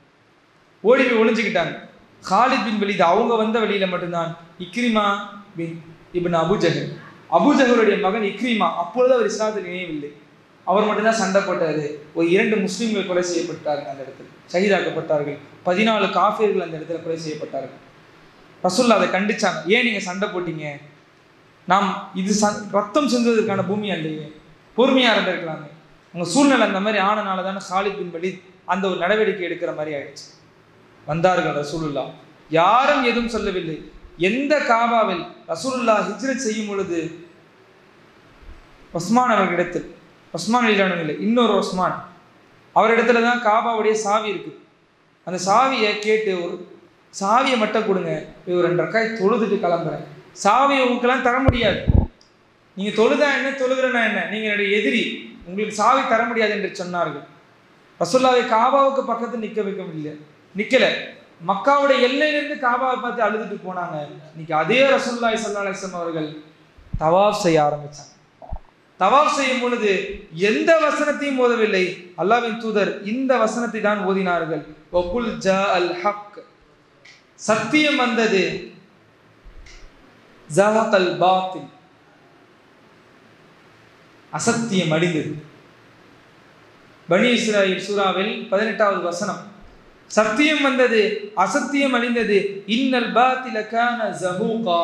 ஓடி போய் ஒளிஞ்சுக்கிட்டாங்க. ஹாலித் பின் வலீத் அவங்க வந்த வழியில் மட்டும்தான் இக்ரிமா பின் இப்னு அபூஜஹலுடைய மகன் இக்ரிமா, அப்பொழுது அவர் இஸ்லாத்தில் இணையவில்லை, அவர் மட்டும்தான் சண்டை போட்டார். ஒரு 2 முஸ்லீம்கள் கொலை செய்யப்பட்டார்கள், அந்த இடத்துல ஷஹீதாக்கப்பட்டார்கள். 14 காஃபிர்கள் அந்த இடத்துல கொலை செய்யப்பட்டார்கள். ரசூலுல்லாஹ் அதை கண்டிச்சாங்க, ஏன் நீங்கள் சண்டை போட்டீங்க, நாம் இது ரத்தம் சிந்துவதற்கான பூமி அல்லையே, பொறுமையாக இருந்திருக்கலாமே, உங்கள் சூழ்நிலை அந்த மாதிரி ஆனனால தானே ஹாலித் பின் வலீத் அந்த ஒரு நடவடிக்கை எடுக்கிற மாதிரி ஆயிடுச்சு. வந்தார்கள் ரசூலுல்லாஹ், யாரும் எதுவும் சொல்லவில்லை. எந்த காபாவில் ரசூலுல்லாஹ் ஹிஜ்ரத் செய்யும் பொழுது உஸ்மான் அவர்களிடத்தில், உஸ்மான் இல்லை இன்னொரு உஸ்மான் அவரிடத்துல தான் காபாவுடைய சாவி இருக்குது. அந்த சாவியை கேட்டு, ஒரு சாவியை மட்டும் கொடுங்க, ஒரு 2 ரக்காய் தொழுதுட்டு கிளம்புறேன். சாவியை உங்களுக்கெல்லாம் தர முடியாது, நீங்கள் தொழுதா என்ன தொழுகிறேன்னா என்ன, நீங்கள் என்னுடைய எதிரி, உங்களுக்கு சாவி தர முடியாது என்று சொன்னார்கள். ரசூலுல்லாஹை காபாவுக்கு பக்கத்தில் நிற்கலை, மக்காவுடைய எல்லையிலிருந்து காபாவை பார்த்து அழுதுட்டு போனாங்க. இன்னைக்கு அதே ரசூலுல்லாஹி ஸல்லல்லாஹு அலைஹி வஸல்லம் அவர்கள் தவாஃப் செய்ய ஆரம்பித்தாங்க. தவாஃப் செய்யும் பொழுது எந்த வசனத்தையும் ஓதவில்லை. அல்லாஹ்வின் தூதர் இந்த வசனத்தை தான் ஓதினார்கள். வகுல் ஜாஅல் ஹக், சத்தியம் வந்தது. ஜஹகல் பாத்தில், அசத்தியம் அழிந்தது. பனி இஸ்ராயில் சூராவில் 18வது வசனம், சத்தியம் வந்தது, அசத்தியம் அழிந்தது. இன்னல் பாத்தில கான ஜஹூகா,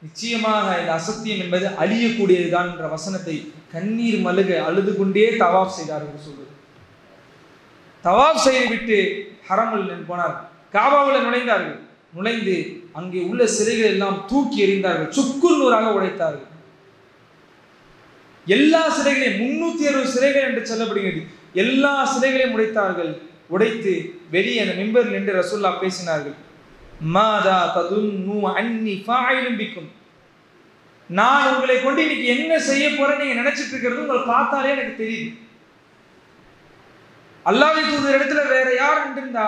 நிச்சயமாக இந்த அசத்தியம் என்பது அழியக்கூடியதுதான் என்ற வசனத்தை கண்ணீர் மல்க அழுது கொண்டே தவாஃப் செய்தார்கள். சொல்வது தவாஃப் செய்துவிட்டு ஹரமுல் போனார்கள், காபாவில் நுழைந்தார்கள். நுழைந்து அங்கே உள்ள சிலைகள் எல்லாம் தூக்கி எறிந்தார்கள், சுக்குர் நூறாக உடைத்தார்கள். எல்லா சிலைகளையும் 360 சிலைகள் என்று சொல்லப்படுகிறது. எல்லா சிலைகளையும் உடைத்தார்கள். உடைத்து வெளியே அந்த மிம்பரில் நின்று ரசூலுல்லாஹ் பேசினார்கள். மாதா ததுன்னு அன்னி ஃபாயிலும் பிக்கும், நான் உங்களை கொண்டு இன்னைக்கு என்ன செய்ய போறேன் நீங்க நினைச்சிட்டு இருக்கிறது உங்களை பார்த்தாலே எனக்கு தெரியுது. அல்லாஹ்வின் தூதர் இடத்துல வேற யார் நின்றிருந்தா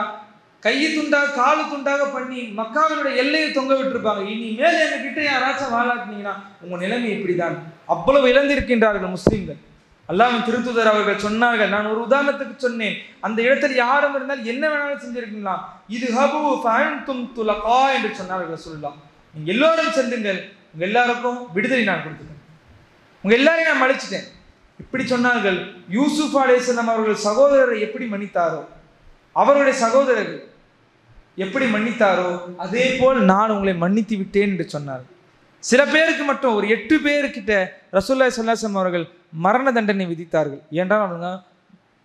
கையை துண்டாக காலு துண்டாக பண்ணி மக்காவினுடைய எல்லையை தொங்க விட்டுருப்பாங்க. இனிமேல் எங்ககிட்ட யாராச்சும் வாழாட்டினீங்கன்னா உங்க நிலைமை இப்படிதான். அவ்வளவு இழந்திருக்கின்றார்கள் முஸ்லிம்கள். அல்லாஹ்வின் திருத்தூதர் அவர்கள் சொன்னார்கள், நான் ஒரு உதாரணத்துக்கு சொன்னேன், அந்த இடத்தில் யாரும் இருந்தால் என்ன வேணாலும் செஞ்சிருக்கலாம். இது ஹபு ஃபஅன்தும் துலகா என்று சொன்னார்கள். சொல்லலாம், நீங்க எல்லோரும் செல்லுங்கள், உங்க எல்லாருக்கும் விடுதலை நான் கொடுத்துட்டேன், உங்க எல்லாரையும் நான் மன்னிச்சிட்டேன். இப்படி சொன்னார்கள். யூசுப் அலைஹிஸ்ஸலாம் அவர்கள் சகோதரரை எப்படி மன்னித்தாரோ, அவருடைய சகோதரர்கள் எப்படி மன்னித்தாரோ அதே போல் நான் உங்களை மன்னித்து விட்டேன் என்று சொன்னார். சில பேருக்கு மட்டும் ஒரு 8 பேருக்கிட்ட ரசூலுல்லாஹி ஸல்லல்லாஹு அலைஹி வஸல்லம் அவர்கள் மரண தண்டனை விதித்தார்கள். ஏனென்றால் அவங்க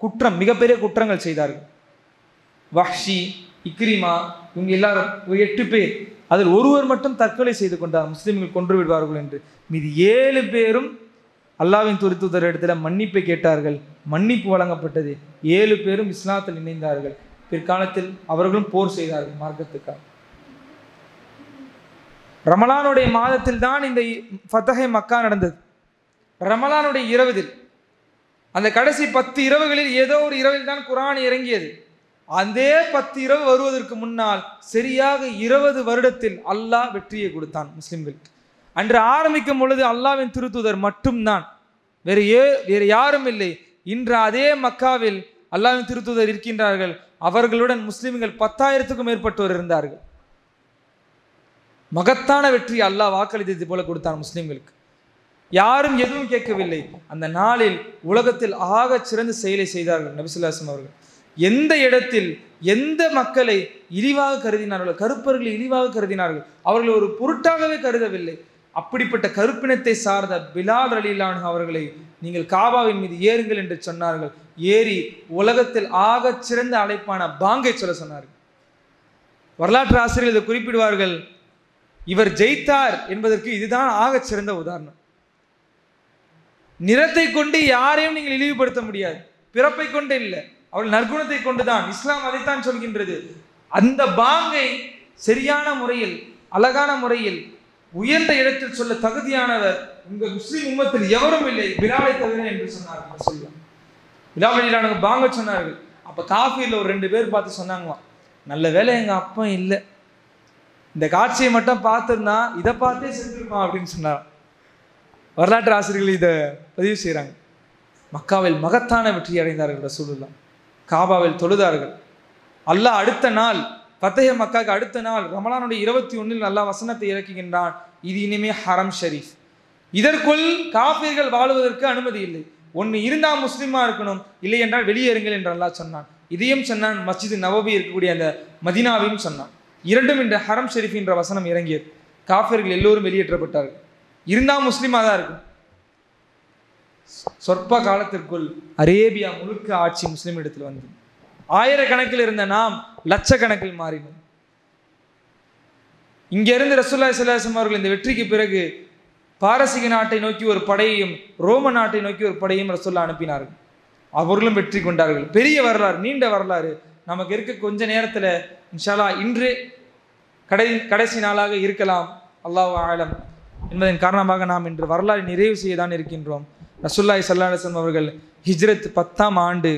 குற்றம், மிகப்பெரிய குற்றங்கள் செய்தார்கள். வஹ்ஷி, இக்ரிமா, இவங்க எல்லாரும் ஒரு 8 பேர். அதில் ஒருவர் மட்டும் தற்கொலை செய்து கொண்டார், முஸ்லிம்கள் கொன்று விடுவார்கள் என்று. மீதி 7 பேரும் அல்லாஹ்வின் தூதர் இடத்துல மன்னிப்பை கேட்டார்கள். மன்னிப்பு வழங்கப்பட்டது. 7 பேரும் இஸ்லாத்தில் இணைந்தார்கள். பிற்காலத்தில் அவர்களும் போர் செய்தார்கள் மார்க்கத்துக்காக. ரமலானுடைய மாதத்தில் தான் இந்த ஃபத்ஹே மக்கா நடந்தது. ரமலானுடைய இரவில், அந்த கடைசி 10 இரவுகளில் ஏதோ ஒரு இரவில் தான் குர்ஆன் இறங்கியது. அதே 10 இரவு வருவதற்கு முன்னால் சரியாக 20 வருடத்தில் அல்லாஹ் வெற்றியை கொடுத்தான் முஸ்லிம்களுக்கு. அன்று ஆரம்பிக்கும் பொழுது அல்லாஹ்வின் திருத்தூதர் மட்டும்தான், வேறு யாரும் இல்லை. இன்று அதே மக்காவில் அல்லாஹ்வின் திருத்தூதர் இருக்கின்றார்கள். அவர்களுடன் முஸ்லிம்கள் 10,000க்கும் மேற்பட்டோர் இருந்தார்கள். மகத்தான வெற்றி அல்லாஹ் வாக்களித்தது போல கொடுத்தான் முஸ்லிம்களுக்கு. யாரும் எதுவும் கேட்கவில்லை. அந்த நாளில் உலகத்தில் ஆக சிறந்த செயலை செய்தார்கள் நபி ஸல்லல்லாஹு அலைஹி வஸல்லம் அவர்கள். எந்த இடத்தில் எந்த மக்களை இழிவாக கருதினார்களோ, கருப்பர்களை இழிவாக கருதினார்கள், அவர்கள் ஒரு பொருட்டாகவே கருதவில்லை. அப்படிப்பட்ட கருப்பினத்தை சார்ந்த பிலால் ரலியல்லாஹு அன்ஹு அவர்களை நீங்கள் காபாவின் மீது ஏறுங்கள் என்று சொன்னார்கள். ஏறி உலகத்தில் ஆக சிறந்த அழைப்பான பாங்கை சொல்ல சொன்னார்கள். வரலாற்று ஆசிரியர்கள் இதை குறிப்பிடுவார்கள். இவர் ஜெயித்தார் என்பதற்கு இதுதான் ஆக சிறந்த உதாரணம். நிறத்தை கொண்டு யாரையும் நீங்கள் இழிவுபடுத்த முடியாது, பிறப்பை கொண்டு இல்லை, அவள் நற்குணத்தை கொண்டுதான். இஸ்லாம் அதைத்தான் சொல்கின்றது. அந்த பாங்கை சரியான முறையில், அழகான முறையில், உயர்ந்த இடத்தில் சொல்ல தகுதியானவர் உங்க முஸ்லிம் உம்மத்தில் எவரும் இல்லை, பிலாலை தவிர என்று சொன்னார்கள். சொல்லலாம், பிலால் ரலியல்லாஹு அன்ஹு பாங்க சொன்னார்கள். அப்ப காஃபிர்ல ஒரு 2 பேர் பார்த்து சொன்னாங்களாம், நல்ல வேலை எங்க அப்பா இல்லை, இந்த காட்சியை மட்டும் பார்த்துருந்தா இதை பார்த்தே செஞ்சிருப்பான் அப்படின்னு சொன்னார். வரலாற்று ஆசிரியர்கள் இதை பதிவு செய்கிறாங்க. மக்காவில் மகத்தான வெற்றி அடைந்தார்கள் ரசூலுல்லாஹ். காபாவில் தொழுதார்கள். அல்லாஹ் அடுத்த நாள், ஃபத்ஹே மக்காவுக்கு அடுத்த நாள் ரமலானுடைய 21 அல்லாஹ் வசனத்தை இறக்குகின்றான். இது இனிமே ஹரம் ஷரீஃப், இதற்குள் காஃபிர்கள் வாழ்வதற்கு அனுமதி இல்லை. ஒன்று இருந்தால் முஸ்லீமாக இருக்கணும், இல்லை என்றால் வெளியேறுங்கள் என்று அல்லாஹ் சொன்னான். இதையும் சொன்னான். மஸ்ஜித் நபவி இருக்கக்கூடிய அந்த மதீனாவையும் சொன்னான். இரண்டும் இந்த ஹரம் ஷெரீஃப் என்ற வசனம் இறங்கியது. காஃபிர்கள் எல்லோரும் வெளியேற்றப்பட்டார்கள். இருந்தால் முஸ்லீமாக தான் இருக்கும். சொற்ப காலத்திற்குள் அரேபியா முழுக்க ஆட்சி முஸ்லீம் இடத்தில் வந்தது. ஆயிரக்கணக்கில் இருந்த நாம் லட்சக்கணக்கில் மாறினோம். இங்கிருந்து ரசூலுல்லாஹி ஸல்லல்லாஹு அலைஹி வஸல்லம் அவர்கள் இந்த வெற்றிக்கு பிறகு பாரசீக நாட்டை நோக்கி ஒரு படையையும் ரோம நாட்டை நோக்கி ஒரு படையையும் ரசூலுல்லாஹ் அனுப்பினார்கள். அவர்களும் வெற்றி கொண்டார்கள். பெரிய வரலாறு, நீண்ட வரலாறு. நமக்கு இருக்க கொஞ்ச நேரத்தில் இன்ஷா அல்லாஹ் இன்று கடைசி நாளாக இருக்கலாம், அல்லாஹு ஆலம் என்பதன் காரணமாக நாம் இன்று வரலாறு நிறைவு செய்ய தான் இருக்கின்றோம். ரசூலுல்லாஹி ஸல்லல்லாஹு அலைஹி வஸல்லம் அவர்கள் ஹிஜ்ரத் 10ஆம் ஆண்டு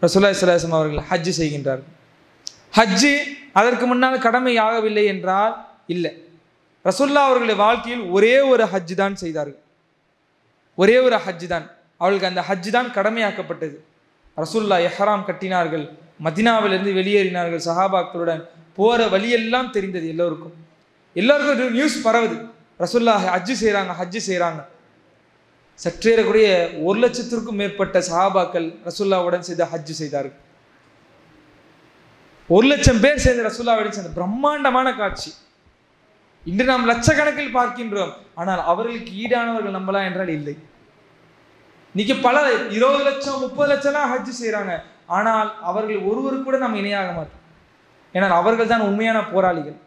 ரசூலுல்லாஹி ஸல்லல்லாஹு அலைஹி வஸல்லம் அவர்கள் ஹஜ்ஜு செய்கின்றார்கள். ஹஜ்ஜு அதற்கு முன்னால் கடமை ஆகவில்லை என்றால் இல்லை. ரசூலுல்லாஹ் அவர்களுடைய வாழ்க்கையில் ஒரே ஒரு ஹஜ்ஜு தான் செய்தார்கள். ஒரே ஒரு ஹஜ் தான், அவளுக்கு அந்த ஹஜ் தான் கடமையாக்கப்பட்டது. ரசூலுல்லாஹ் இஹ்ராம் கட்டினார்கள், மதீனாவிலிருந்து வெளியேறினார்கள் சஹாபாக்களுடன். போகிற வழியெல்லாம் தெரிந்தது எல்லோருக்கும். எல்லாருக்கும் நியூஸ் பரவுது, ரசூலுல்லாஹ் ஹஜ் செய்கிறாங்க. சற்றேறக்கூடிய 1,00,000க்கும் மேற்பட்ட சஹாபாக்கள் ரசூலுல்லாஹ்வுடன் சேர்ந்து ஹஜ் செய்தார்கள். 1,00,000 பேர் சேர்ந்து ரசூலுல்லாஹ்வுடன் சேர்ந்த பிரம்மாண்டமான காட்சி. இன்று நாம் லட்சக்கணக்கில் பார்க்கின்றோம், ஆனால் அவர்களுக்கு ஈடானவர்கள் நம்பலாம் என்றால் இல்லை. இன்னைக்கு பல 20 லட்சம் 30 லட்சம்லாம் ஹஜ் செய்கிறாங்க, ஆனால் அவர்கள் ஒருவர் கூட நாம் இணையாக மாட்டோம். ஏன்னால் அவர்கள் தான் உண்மையான போராளிகள்.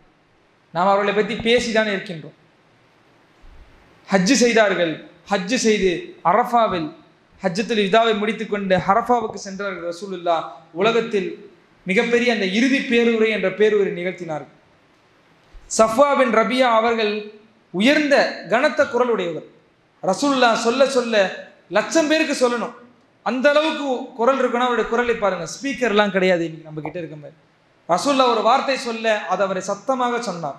நாம் அவர்களை பற்றி பேசிதான் இருக்கின்றோம். ஹஜ் செய்தார்கள். ஹஜ் செய்து அரஃபாவில் ஹஜ்ஜத்துல் விதாவை முடித்து கொண்டு அரஃபாவுக்கு சென்றார்கள் ரசூலுல்லாஹ். உலகத்தில் மிகப்பெரிய அந்த இறுதி பேருரை என்ற பேருரை நிகழ்த்தினார்கள். சஃப்வா பின் ரபியா அவர்கள் உயர்ந்த கனத்த குரல் உடையவர். ரசூலுல்லாஹ் சொல்ல சொல்ல 1,00,000 பேருக்கு சொல்லணும், அந்த அளவுக்கு குரல் இருக்கணும். அவருடைய குரலை பாருங்க, ஸ்பீக்கர்லாம் கிடையாது இன்னைக்கு நம்ம கிட்ட இருக்க மாதிரி. ரசூலுல்லாஹ் ஒரு வார்த்தை சொல்ல அதை அவரை சத்தமாக சொன்னார்.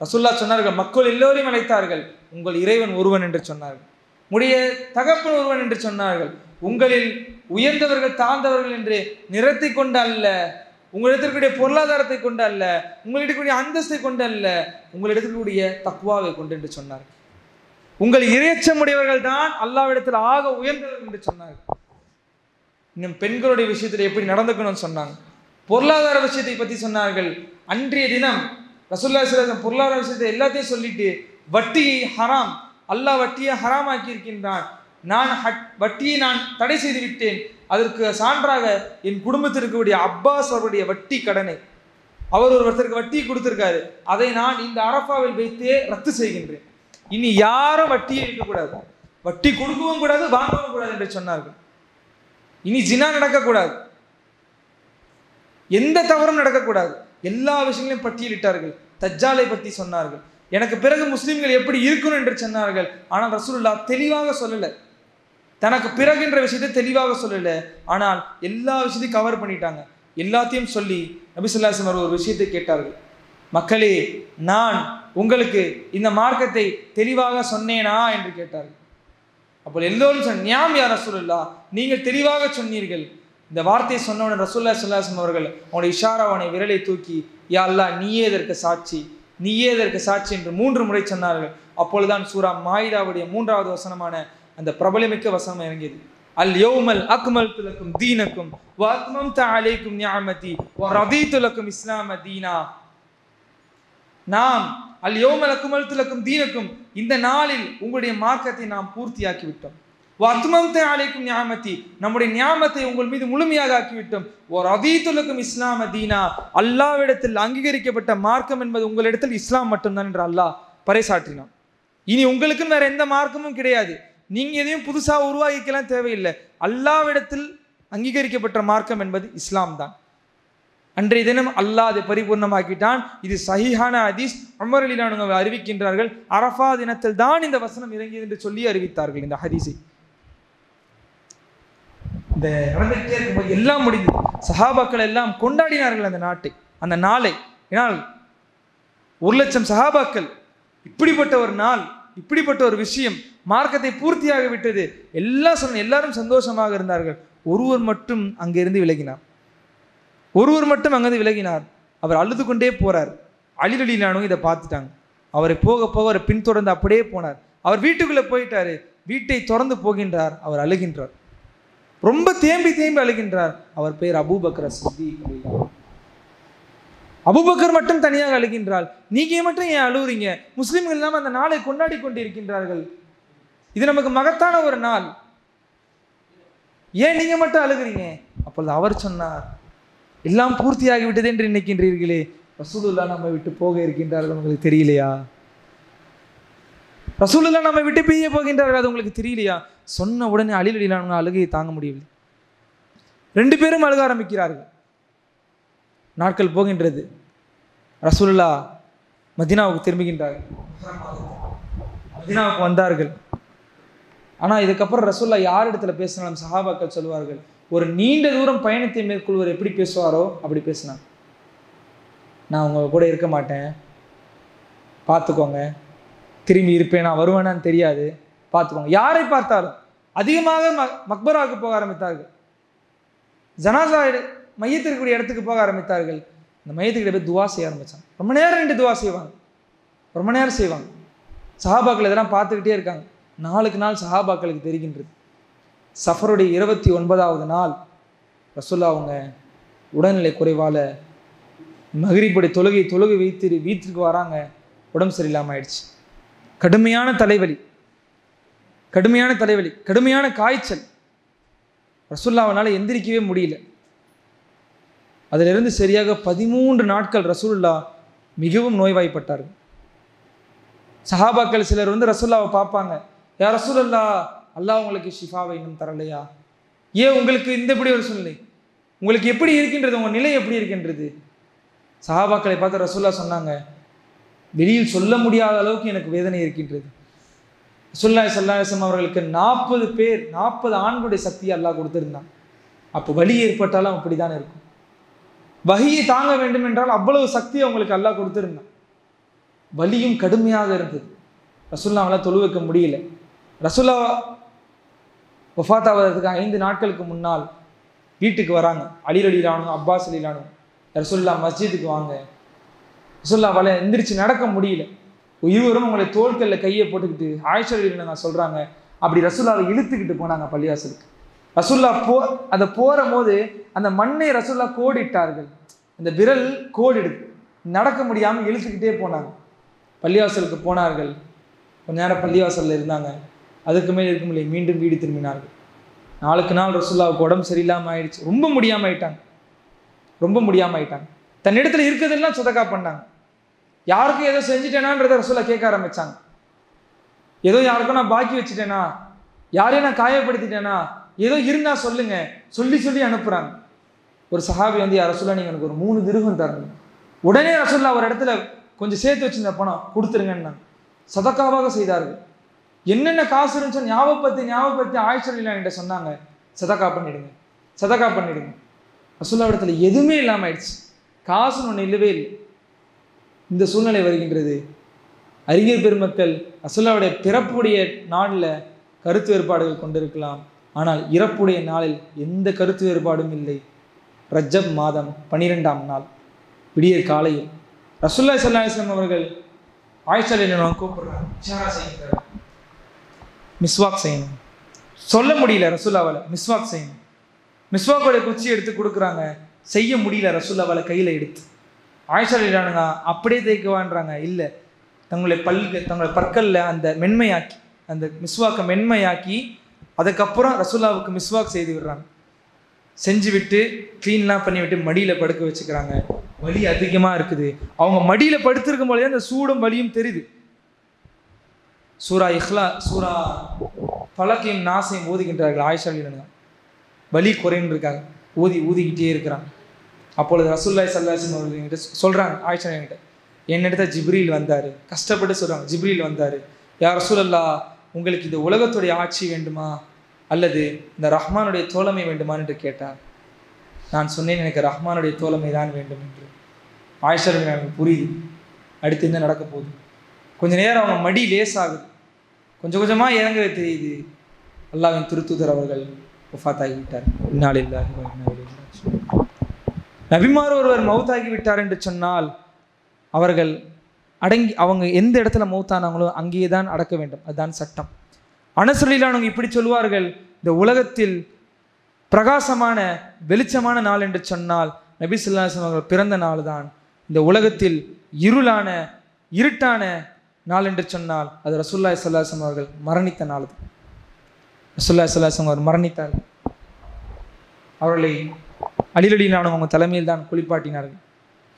ரசூலுல்லாஹ் சொன்னார்கள், மக்கள் எல்லோரையும் அழைத்தார்கள், உங்கள் இறைவன் ஒருவன் என்று சொன்னார்கள், உடைய தகப்பன் ஒருவன் என்று சொன்னார்கள். உங்களில் உயர்ந்தவர்கள் தாழ்ந்தவர்கள் என்று நிறத்தை கொண்டு அல்ல, உங்களிடத்திற்குரிய பொருளாதாரத்தை கொண்டு அல்ல, உங்களிடக்கூடிய அந்தஸ்தை கொண்டு அல்ல, உங்களிடத்திற்குரிய தக்வாவை கொண்டு என்று சொன்னார்கள். உங்கள் இறையச்சமுடையவர்கள் தான் அல்லாஹ்விடத்தில் ஆக உயர்ந்தவர்கள் என்று சொன்னார்கள். இன்னும் பெண்களுடைய விஷயத்தில் எப்படி நடந்துக்கணும்னு சொன்னாங்க. பொருளாதார விஷயத்தை பற்றி சொன்னார்கள். அன்றைய தினம் ரசூலுல்லாஹி ஸல்லல்லாஹு அலைஹி வஸல்லம் பொருளாதார விஷயத்தை எல்லாத்தையும் சொல்லிட்டு, வட்டியை ஹராம், அல்லாஹ் வட்டியை ஹராமாக்கி இருக்கின்றான், வட்டியை நான் தடை செய்து விட்டேன், அதற்கு சான்றாக என் குடும்பத்திற்கு அப்பாஸ் அவருடைய வட்டி கடனை அவர் ஒருத்தருக்கு வட்டி கொடுத்திருக்காரு, அதை நான் இந்த அரஃபாவில் வைத்தே ரத்து செய்கின்றேன். இனி யாரும் வட்டியை இருக்கக்கூடாது, வட்டி கொடுக்கவும் கூடாது, வாங்கவும் கூடாது என்று சொன்னார்கள். இனி ஜினா நடக்கக்கூடாது, எந்த தவறும் நடக்கக்கூடாது, எல்லா விஷயங்களையும் பட்டியலிட்டார்கள். தஜ்ஜாலை பற்றி சொன்னார்கள். எனக்கு பிறகு முஸ்லிம்கள் எப்படி இருக்கணும் என்று சொன்னார்கள். ஆனால் ரசூலுல்லாஹ் தெளிவாக சொல்லலை, தனக்கு பிறகுன்ற விஷயத்தை தெளிவாக சொல்லலை. ஆனால் எல்லா விஷயத்தையும் கவர் பண்ணிட்டாங்க. எல்லாத்தையும் சொல்லி நபி ஸல்லல்லாஹு அலைஹி வஸல்லம் ஒரு விஷயத்தை கேட்டார்கள். மக்களே, நான் உங்களுக்கு இந்த மார்க்கத்தை தெளிவாக சொன்னேனா என்று கேட்டார்கள். அப்போ எல்லோரும் ஞாம் யா ரசூலுல்லாஹ், நீங்கள் தெளிவாக சொன்னீர்கள். இந்த வார்த்தையை சொன்னவுடன் ரசூலுல்லாஹி ஸல்லல்லாஹு அலைஹி வஸல்லம் அவர்கள் அவனுடைய இஷாராவானை விரலை தூக்கி, யா அல்லாஹ் நீயே இதற்கு சாட்சி, நீயே இதற்கு சாட்சி என்று 3 முறை சொன்னார்கள். அப்பொழுதுதான் சூரா மாயிதாவுடைய 3வது வசனமான அந்த பிரபலமிக்க வசனம் இறங்கியது. அல் யௌமல் அக்மல்து லக்கும் தீனக்கும் வ அத்மம்து அலைக்கும் நிஅமதி வ ரதீது லக்கும் இஸ்லாம தீனா. நாம் அல் யௌமல் அக்மல்து லக்கும் தீனக்கும், இந்த நாளில் உங்களுடைய மார்க்கத்தை நாம் பூர்த்தியாக்கி விட்டோம். வ அத்மம்து அலைக்கும் நிஅமதி, நம்முடைய நியாமத்தை உங்கள் மீது முழுமையாக ஆக்கிவிட்டோம். வ ரதீது லக்கும் இஸ்லாம தீனா, அல்லாஹ்விடத்தில் அங்கீகரிக்கப்பட்ட மார்க்கம் என்பது உங்களிடத்தில் இஸ்லாம் மட்டும்தான் என்று அல்லாஹ் பறைசாற்றினான். இனி உங்களுக்குன்னு வேற எந்த மார்க்கமும் கிடையாது, நீங்க எதையும் புதுசாக உருவாக்கிக்கலாம் தேவையில்லை. அல்லாஹ்விடத்தில் அங்கீகரிக்கப்பட்ட மார்க்கம் என்பது இஸ்லாம் தான். அன்றைய தினம் அல்லாஹ் அதை பரிபூர்ணமாக்கிட்டான். இது சஹீஹான ஹதீஸ். உமர் ரலியல்லாஹு அன்ஹு அறிவிக்கின்றார்கள், அரஃபா தினத்தில் தான் இந்த வசனம் இறங்கியது என்று சொல்லி அறிவித்தார்கள் இந்த ஹதீஸை. இந்த நடந்துகிட்டே இருக்கும்போது எல்லாம் முடிந்தது. சஹாபாக்கள் எல்லாம் கொண்டாடினார்கள் அந்த நாளை. ஏனால் 1,00,000 சஹாபாக்கள், இப்படிப்பட்ட ஒரு நாள், இப்படிப்பட்ட ஒரு விஷயம், மார்க்கத்தை பூர்த்தியாக விட்டது, எல்லாரும் சந்தோஷமாக இருந்தார்கள். ஒருவர் மட்டும் அங்கிருந்து விலகினார். அவர் அழுது கொண்டே போறார். அலி ரலியல்லாஹு அன்ஹு இதை பார்த்துட்டாங்க. அவரை போக போக அவரை பின்தொடர்ந்து அப்படியே போனார். அவர் வீட்டுக்குள்ளே போயிட்டாரு. வீட்டை திறந்து போகின்றார். அவர் அழுகின்றார், ரொம்ப தேம்பி அழுகின்றார். அவர் பெயர் அபூபக்கர் சித்தீக். அபூபக்கர் மட்டும் தனியாக அழுகின்றார். நீங்க மட்டும் ஏன் அழுகுறீங்க? முஸ்லிம்கள் எல்லாம் அந்த நாளை கொண்டாடி கொண்டிருக்கின்றார்கள். இது நமக்கு மகத்தான ஒரு நாள், ஏன் நீங்க மட்டும் அழுகுறீங்க? அப்பொழுது அவர் சொன்னார், எல்லாம் பூர்த்தியாகி விட்டது என்று நினைக்கின்றீர்களே, ரசூலுல்லாஹ் நம்மை விட்டு போக இருக்கின்றார்கள், உங்களுக்கு தெரியலையா? ரசூலுல்லாஹ் நம்மை விட்டு பிரிய போகின்றார்கள், அது உங்களுக்கு தெரியலையா? சொன்ன உடனே அலி ரலியல்லாஹு அன்ஹு அழுகையை தாங்க முடியவில்லை. 2 பேரும் அழுக ஆரம்பிக்கிறார்கள். நாட்கள் போகின்றது. ரசூலுல்லாஹ் மதீனாவுக்கு திரும்புகின்றார்கள். மதீனாவுக்கு வந்தார்கள். ஆனால் இதுக்கப்புறம் ரசூலுல்லாஹ் யார் இடத்துல பேசினாலும் சஹாபாக்கள் சொல்லுவார்கள், ஒரு நீண்ட தூரம் பயணத்தை மேற்கொள்வர் எப்படி பேசுவாரோ அப்படி பேசினான். நான் உங்க கூட இருக்க மாட்டேன், பார்த்துக்கோங்க, திரும்பி இருப்பேன், நான் வருவேனான்னு தெரியாது, பார்த்துக்கோங்க. யாரை பார்த்தாலும் அதிகமாக மக்பராவுக்கு போக ஆரம்பித்தார்கள், ஜனாசா மையத்திற்குரிய இடத்துக்கு போக ஆரம்பித்தார்கள். இந்த மையத்துக்கிட்ட போய் துவா செய்ய ஆரம்பித்தாங்க. ரொம்ப நேரம் நின்று துவா செய்வாங்க, ரொம்ப நேரம் செய்வாங்க. சஹாபாக்கள் இதெல்லாம் பார்த்துக்கிட்டே இருக்காங்க. நாளுக்கு நாள் சஹாபாக்களுக்கு தெரிகின்றது. சஃபருடைய 29வது நாள் ரசூலுல்லாஹ் அவங்க உடல்நிலை குறைவால் மக்ரிபுடைய தொழுகை வைத்து வீட்டிற்கு வராங்க. உடம்பு சரியில்லாமல் ஆயிடுச்சு. கடுமையான தலைவலி, கடுமையான காய்ச்சல். ரசூலுல்லாஹ்வால் எந்திரிக்கவே முடியல. அதிலிருந்து சரியாக 13 நாட்கள் ரசூலுல்லாஹ் மிகவும் நோய்வாய்ப்பட்டார்கள். சஹாபாக்கள் சிலர் ரசூலுல்லாஹ்வை பார்ப்பாங்க, யா ரசூலுல்லாஹ், அல்லாஹ் உங்களுக்கு ஷிஃபாவை இன்னும் தரலையா? ஏன் உங்களுக்கு இப்படி ஒரு சூழ்நிலை? உங்களுக்கு எப்படி இருக்கின்றது? உங்கள் நிலை எப்படி இருக்கின்றது? சஹாபாக்களை பார்த்து ரசூலுல்லாஹ் சொன்னாங்க, வெளியில் சொல்ல முடியாத அளவுக்கு எனக்கு வேதனை இருக்கின்றது. ரசூலுல்லாஹி ஸல்லல்லாஹு அலைஹி வஸல்லம் அவர்களுக்கு 40 ஆண்களுடைய சக்தியை அல்லாஹ் கொடுத்திருந்தான். அப்போ வலி ஏற்பட்டாலும் அப்படி தான் இருக்கும். வஹியை தாங்க வேண்டும் என்றால் அவ்வளவு சக்தியை அவங்களுக்கு அல்லாஹ் கொடுத்திருந்தான். வலியும் கடுமையாக இருந்தது. ரசூலுல்லாஹ்வால் தொழு வைக்க முடியல. ரசூலுல்லாஹ் வஃபாத் ஆவதற்கு 5 நாட்களுக்கு முன்னால் வீட்டுக்கு வராங்க. அலி ரலியல்லாஹு அன்ஹு, அப்பாஸ் ரலியல்லாஹு அன்ஹு, ரசூலுல்லாஹ் மஸ்ஜிதுக்கு வாங்க. ரசூலுல்லாஹ்வால் எந்திரிச்சு நடக்க முடியல. இருவரும் அவங்களை தோள்களில் கையை போட்டுக்கிட்டு ஆயிஷா ரலியல்லாஹு அன்ஹா சொல்கிறாங்க, அப்படி ரசூலுல்லாஹ்வை இழுத்துக்கிட்டு போனாங்க பள்ளிவாசலுக்கு. ரசூலுல்லாஹ் அதை போகிற போது அந்த மண்ணை ரசூலுல்லாஹ் கோடிட்டார்கள். அந்த விரல் கோடிடுது. நடக்க முடியாமல் இழுத்துக்கிட்டே போனாங்க. பள்ளிவாசலுக்கு போனார்கள். கொஞ்ச நேரம் பள்ளிவாசலில் இருந்தாங்க. அதுக்கு மேலே இருக்க முடியல, மீண்டும் வீடு திரும்பினார்கள். நாளுக்கு நாள் ரசூலுல்லாஹ்வுக்கு உடம்பு சரியில்லாமல் ஆயிடுச்சு. ரொம்ப முடியாமல் ஆயிட்டாங்க. தன்னிடத்துல இருக்கிறதெல்லாம் சதக்கா பண்ணாங்க. யாருக்கும் ஏதோ செஞ்சுட்டேனான்றதை ரசூலுல்லாஹ் கேட்க ஆரம்பித்தாங்க. ஏதோ யாருக்கும் நான் பாக்கி வச்சுட்டேனா, யாரையும் நான் காயப்படுத்திட்டேனா, ஏதோ இருந்தா சொல்லுங்க, சொல்லி அனுப்புறாங்க. ஒரு சஹாபி யார் ரசூலுல்லாஹ், நீங்கள் எனக்கு ஒரு 3 திர்ஹம் தரணும். உடனே ரசூலுல்லாஹ் ஒரு இடத்துல கொஞ்சம் சேர்த்து வச்சிருந்த பணம் கொடுத்துருங்கன்னு சதக்காவாக செய்தார்கள். என்னென்ன காசு இருந்துச்சோ ஞாபகப்படுத்தி ஆயிஷா ரலியல்லாஹு அன்ஹா சொன்னாங்க, சதக்கா பண்ணிடுங்க. ரசூலுல்லாஹ் இடத்துல எதுவுமே இல்லாமல் ஆயிடுச்சு. காசுன்னு ஒன்று இல்லவே இல்லை. இந்த சூழ்நிலை வருகின்றது. அறிஞர் பெருமக்கள் ரசூலுல்லாஹ்வுடைய பிறப்புடைய நாளில் கருத்து வேறுபாடுகள் கொண்டிருக்கலாம், ஆனால் இறப்புடைய நாளில் எந்த கருத்து வேறுபாடும் இல்லை. ரஜப் மாதம் 12ஆம் நாள் விடியற் காலையில் ரசூலுல்லாஹி ஸல்லல்லாஹு அலைஹி வஸல்லம் அவர்கள் ஆயிஷா ரலியல்லாஹு அன்ஹா கூப்பிடுறாங்க, இஷாரா செய்யுங்க, மிஸ்வாக் செய்யணும். சொல்ல முடியல ரசூலுல்லாஹ்வால, மிஸ்வாக் செய்யணும். மிஸ்வாக்கோட குச்சி எடுத்து கொடுக்குறாங்க, செய்ய முடியல ரசூலுல்லாஹ்வால கையில் எடுத்து. ஆயிஷா ரலியல்லாஹு அன்ஹா அப்படியே தேய்க்குவான்றாங்க, இல்லை, தங்களுடைய பற்களில் அந்த மென்மையாக்கி, அந்த மிஸ்வாக்கை மென்மையாக்கி அதுக்கப்புறம் ரசூலுல்லாஹ்வுக்கு மிஸ்வாக் செய்து விடுறாங்க. செஞ்சு விட்டு க்ளீன்லாம் பண்ணி விட்டு மடியில் படுக்க வச்சுக்கிறாங்க. வலி அதிகமாக இருக்குது. அவங்க மடியில் படுத்திருக்கும் போதே அந்த சூடும் வலியும் தெரியுது. சூரா ஃபலக்கையும் நாசையும் ஓதுகின்றார்கள் ஆயிஷா ரலியல்லாஹு அன்ஹா. வலி குறைன்னு இருக்காங்க, ஊதிக்கிட்டே இருக்கிறாங்க. அப்பொழுது ரசூலுல்லாஹி ஸல்லல்லாஹு அலைஹி வஸல்லம் அவர்கிட்ட சொல்கிறாங்க, ஆயிஷா என்கிட்ட, என்னிடத்த ஜிப்ரீல் வந்தார். கஷ்டப்பட்டு சொல்கிறாங்க, ஜிப்ரீல் வந்தார். யா ரசூலல்லாஹ், உங்களுக்கு இந்த உலகத்துடைய ஆட்சி வேண்டுமா அல்லது இந்த ரஹ்மானுடைய தோழமை வேண்டுமான்னு என்று கேட்டார். நான் சொன்னேன், எனக்கு ரஹ்மானுடைய தோழமை தான் வேண்டும் என்று. ஆயிஷா ரலியல்லாஹு அன்ஹா, எனக்கு புரியுது, அடுத்து என்ன நடக்க போகுது. கொஞ்ச நேரம் அவங்க மடி லேசாகுது, கொஞ்சம் கொஞ்சமாக இறங்க தெரியுது. அல்லாஹ்வின் திருத்தூதர் அவர்கள் வஃபாத்தாகிவிட்டார். இன்னா லில்லாஹி வ இன்னா இலைஹி ராஜிஊன். நபிமார் ஒருவர் மௌத்தாகி விட்டார் என்று சொன்னால் அவர்கள் அவங்க எந்த இடத்துல மௌத்தானாங்களோ அங்கேயே தான் அடக்க வேண்டும், அதுதான் சட்டம். அனஸ் ரலியல்லாஹு அன்ஹு இப்படி சொல்வார்கள், இந்த உலகத்தில் பிரகாசமான வெளிச்சமான நாள் என்று சொன்னால் நபி ஸல்லல்லாஹு அலைஹி வஸல்லம் அவர்கள் பிறந்த நாள் தான். இந்த உலகத்தில் இருட்டான நாள் என்று சொன்னால் அது ரசூலுல்லாஹி ஸல்லல்லாஹு அலைஹி வஸல்லம் அவர்கள் மரணித்த நாள். ரசூலுல்லாஹி ஸல்லல்லாஹு அலைஹி வஸல்லம் அவர் மரணித்தார்கள். அவர்களை அலி ரலியல்லாஹு அன்ஹு அவங்க தலைமையில் தான் குளிப்பாட்டினார்கள்.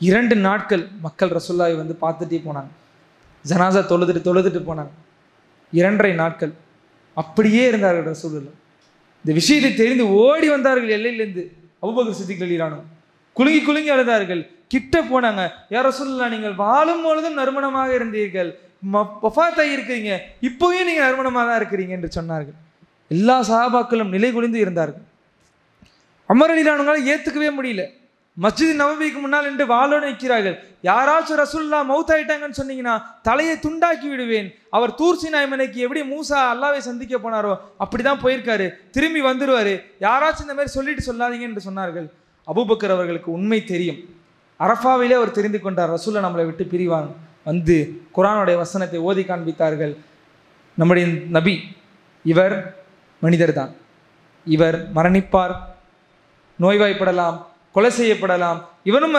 2 நாட்கள் மக்கள் ரசூலுல்லாஹை பார்த்துட்டே போனாங்க. ஜனாசா தொழுதுட்டு போனாங்க. 2.5 நாட்கள் அப்படியே இருந்தார்கள் ரசூலுல்லாஹ். இந்த விஷயத்தை தெரிந்து ஓடி வந்தார்கள் எல்லையிலேருந்து. அபூபக்கர் சித்திக் ரலியல்லாஹு அன்ஹு குலுங்கி அழுதார்கள். கிட்ட போனாங்க, யா ரசூலுல்லாஹ், நீங்கள் வாழும் பொழுதும் நறுமணமாக இருந்தீர்கள், வஃபாத்தாகி இருக்கிறீங்க, இப்போவே நீங்கள் நறுமணமாக தான் இருக்கிறீங்க என்று சொன்னார்கள். எல்லா சஹாபாக்களும் நிலை குலைந்து இருந்தார்கள். உமர் ரலியல்லாஹு அன்ஹு ஏற்றுக்கவே முடியல. மஸ்ஜித் நபவிக்கு முன்னால் நின்று வாளோடு நிற்கிறார்கள். யாராச்சும் ரசூலுல்லாஹ் மௌத்தாயிட்டாங்கன்னு சொன்னீங்கன்னா தலையை துண்டாக்கி விடுவேன். அவர் தூர் சீனாய் மலைக்கு எப்படி மூசா அல்லாவை சந்திக்க போனாரோ அப்படிதான் போயிருக்காரு, திரும்பி வந்துடுவாரு, யாராச்சும் இந்த மாதிரி சொல்லிட்டு சொல்லாதீங்க என்று சொன்னார்கள். அபூபக்கர் அவர்களுக்கு உண்மை தெரியும். அரஃபாவிலே அவர் தெரிந்து கொண்டார் ரசூலுல்லாஹ் நம்மளை விட்டு பிரிவாங்க. வந்து குர்ஆனுடைய வசனத்தை ஓதி காண்பித்தார்கள். நம்முடைய நபி இவர் மனிதர் தான், இவர் மரணிப்பார், நோய்வாய்ப்படலாம், கொலை செய்யப்படலாம், இவனும்